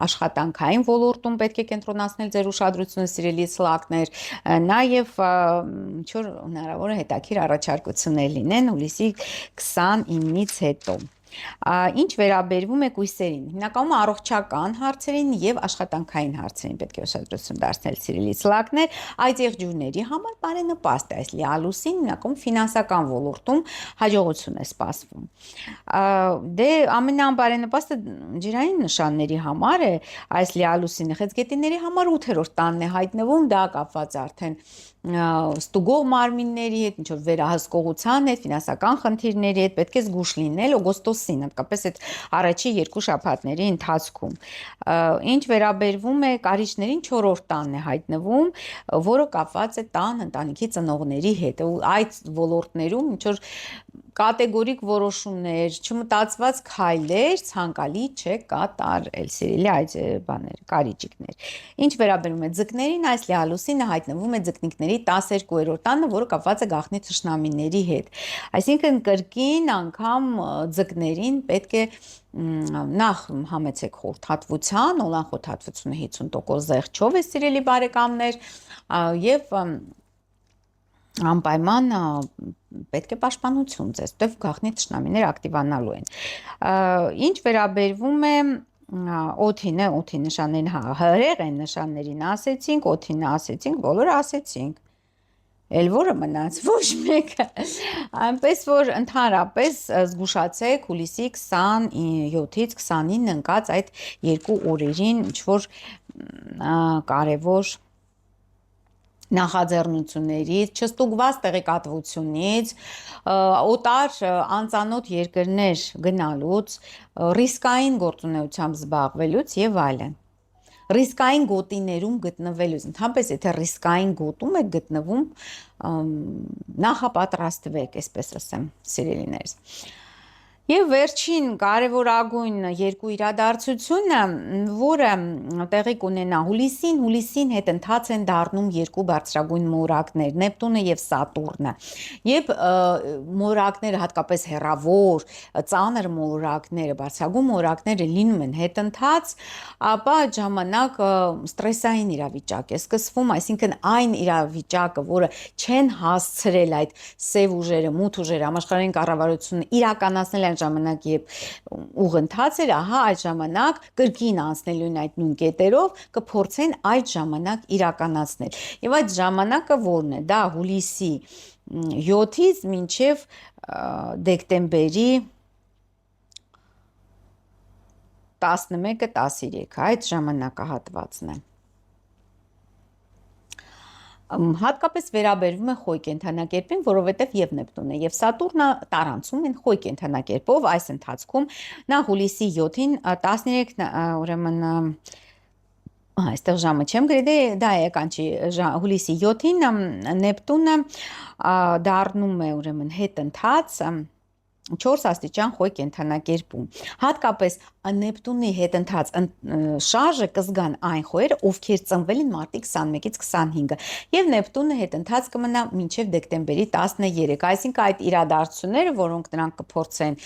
աշխատանքային ոլորտում պետք է կենտրոնացնել ձեր ուշադրությունը, սիրելի սլակներ, նաև ինչ որ հնարավոր է հետաքրքիր առաջարկություններ լինեն հուլիսի 29-ից հետո։ Ինչ վերաբերվում է կույսերին, հիմնականում առողջական հարցերին եւ աշխատանքային հարցերին պետք է ուշադրություն դարձնել սիրելի սլակներ, այդ եղջյուրների համար բարենպաստ է այս լիալուսին, հիմնականում ֆինանսական ոլորտում հաջողություն է սպասվում։ Դե ամենաբարենպաստը ջրային նշանների համար է այս լիալուսինը, խեցգետինների համար 8-րդ տանն է հայտնվում, դա կապված արդեն ստուգող մարմինների հետ, ինչ որ վերահսկողության հետ, ֆինանսական խնդիրների հետ պետք է զգուշ լինել օգոստոսին, հատկապես այդ առաջի 2 շաբաթների ընթացքում։ Ինչ վերաբերվում է կարիճներին 4-րդ տանն է հայտնվում, որը կապված է տան ընտանիքի ծնողների հետ։ Այդ ոլորտներում ինչ որ կատեգորիկ որոշումներ, չմտածված քայլեր ցանկալի չէ կատարել, սիրելի այդ բաներ, կարիճիկներ։ Ինչ վերաբերում է ձկներին, այս լիալուսինը հայտնվում է ձկնիկների 12-րդ տանը, որը կապված է գաղտնի թշնամիների հետ։ Այսինքն կրկին անգամ ձկներին պետք է նախ համեցեք խորհրդատվության, on-line խորհրդատվությունը 50% զեղչով է, սիրելի բարեկամներ, եւ անպայման պետք է պաշտպանություն ձեզ, որտեղ գաղտնի թշնամիներ ակտիվանալու են։ Ինչ վերաբերվում է օդին նշաններին, հրեղեն նշաններին ասեցինք, օդին ասեցինք, բոլորը ասեցինք։ Էլ որը մնաց, ոչ մեկը։ Այնպես որ ընդհանրապես զգուշացեք հուլիսի 27-ից 29 ընկած այդ երկու օրերին ինչ որ կարևոր նախաձեռնություններից, չստուգված տեղեկատվությունից, օտար անծանոթ երկրներ գնալուց, ռիսկային գործունեությամբ զբաղվելուց եւ այլն։ Ռիսկային գոտիներում գտնվելուց, ընդհանրապես եթե ռիսկային գոտում եք գտնվում, նախապատրաստվեք, այսպես ասեմ, սիրելիներս։ Եվ վերջին կարևորագույն երկու իրադարձությունը, որը տեղի կունենա հուլիսին հետընթաց են դառնում երկու բարձրագույն մորակներ՝ Նեպտունը եւ Սատուրնը։ Եվ մորակները, հատկապես հեռավոր, ծանր մորակները, բարձրագույն մորակները լինում են հետընթաց, ապա այդ ժամանակ ստրեսային իրավիճակ է սկսվում, այսինքն այն իրավիճակը, որը չեն հասցրել այդ սև ուժերը, մութ ուժերը, համաշխարհային կառավարությունը իրականացնել ժամանակ երբ ուղընթաց էր, ահա այդ ժամանակ կրկին անցնելուն այդ նույն կետերով կփորձեն այդ ժամանակ իրականացնել։ Եվ այդ ժամանակը որն է։ Դա հուլիսի 7-ից մինչև դեկտեմբերի 11-13, այդ ժամանակահատվածն է։ Հատկապես վերաբերվում է խոյ կենդանակերպին, որովհետև եւ Նեպտունը եւ Սատուրնը տարանցում են խոյ կենդանակերպով այս ընթացքում նա հուլիսի 7-ին 13 ուրեմն այստեղ ժամը չեմ գրի, դա է կանչի հուլիսի 7-ին Նեպտունը դառնում է ուրեմն հետընթաց 4 աստիճան խոյ կենդանակերպում։ Հատկապես Նեպտունի հետընթաց շարժը կզգան այն խոյերը, ովքեր ծնվել են մարտի 21-ից 25-ը, եւ Նեպտունը հետընթաց կմնա մինչև դեկտեմբերի 13, այսինքն այդ իրադարձությունները, որոնք նրանք կփորձեն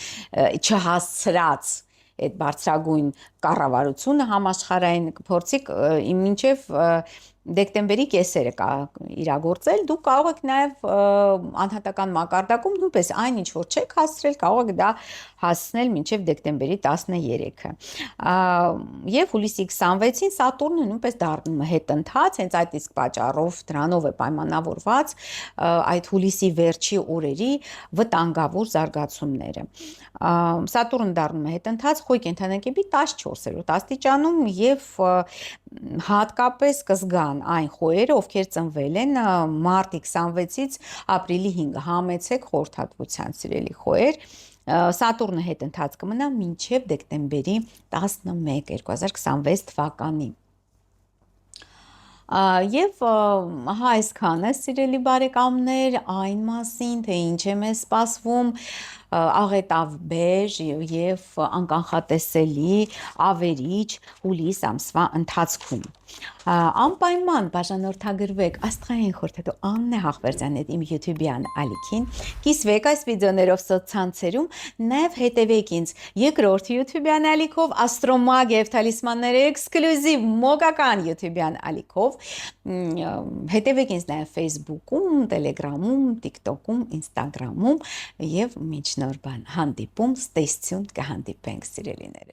չհասցրած այդ բարձրագույն կառավարությունը համաշխարհային կփորձի մինչև դեկտեմբերի կեսերը իրագործել, դուք կարող եք նաև անհատական մակարդակում նույնպես այն ինչ որ չեք հասցրել, կարող եք դա հասցնել մինչև դեկտեմբերի 13-ը։ Եվ հուլիսի 26-ին Սատուրնը նույնպես դառնում է հետընթաց, հենց այդ իսկ պատճառով դրանով է պայմանավորված այդ հուլիսի վերջի օրերի վտանգավոր զարգացումները։ Սատուրնը դառնում է հետընթաց խոյ կենդանակերպի 14-րդ աստիճանում եւ հատկապես կզգան այն խոյերը, ովքեր ծնվել են մարտի 26-ից ապրիլի 5-ը, համեցեք խորհրդատվության սիրելի խոյեր, Սատուրնը հետընթաց կմնա մինչև դեկտեմբերի 11, 2026 թվականին։ Եվ հա այսքանը սիրելի բարեկամներ այն մասին, թե ինչ է մեզ սպասվում աղետավբեր եւ անկանխատեսելի ավերիչ հուլիս ամսվա ընթացքում։ Անպայման բաժանորդագրվեք Աստղային խորհրդատու Աննե Հաղվերդյանի իմ YouTube-յան ալիքին, կիսվեք այս վիդեոներով սոցցանցերում, նաև հետևեք ինձ երկրորդ YouTube-յան ալիքով, Աստրոմագ եւ Թալիսմանների էքսկլյուզիվ մոգական YouTube-յան ալիքով, հետևեք ինձ նաև Facebook-ում, Telegram-ում, TikTok-ում, Instagram-ում եւ մինչ նոր բան հանդիպում, stay tuned կհանդիպենք սիրելիներս։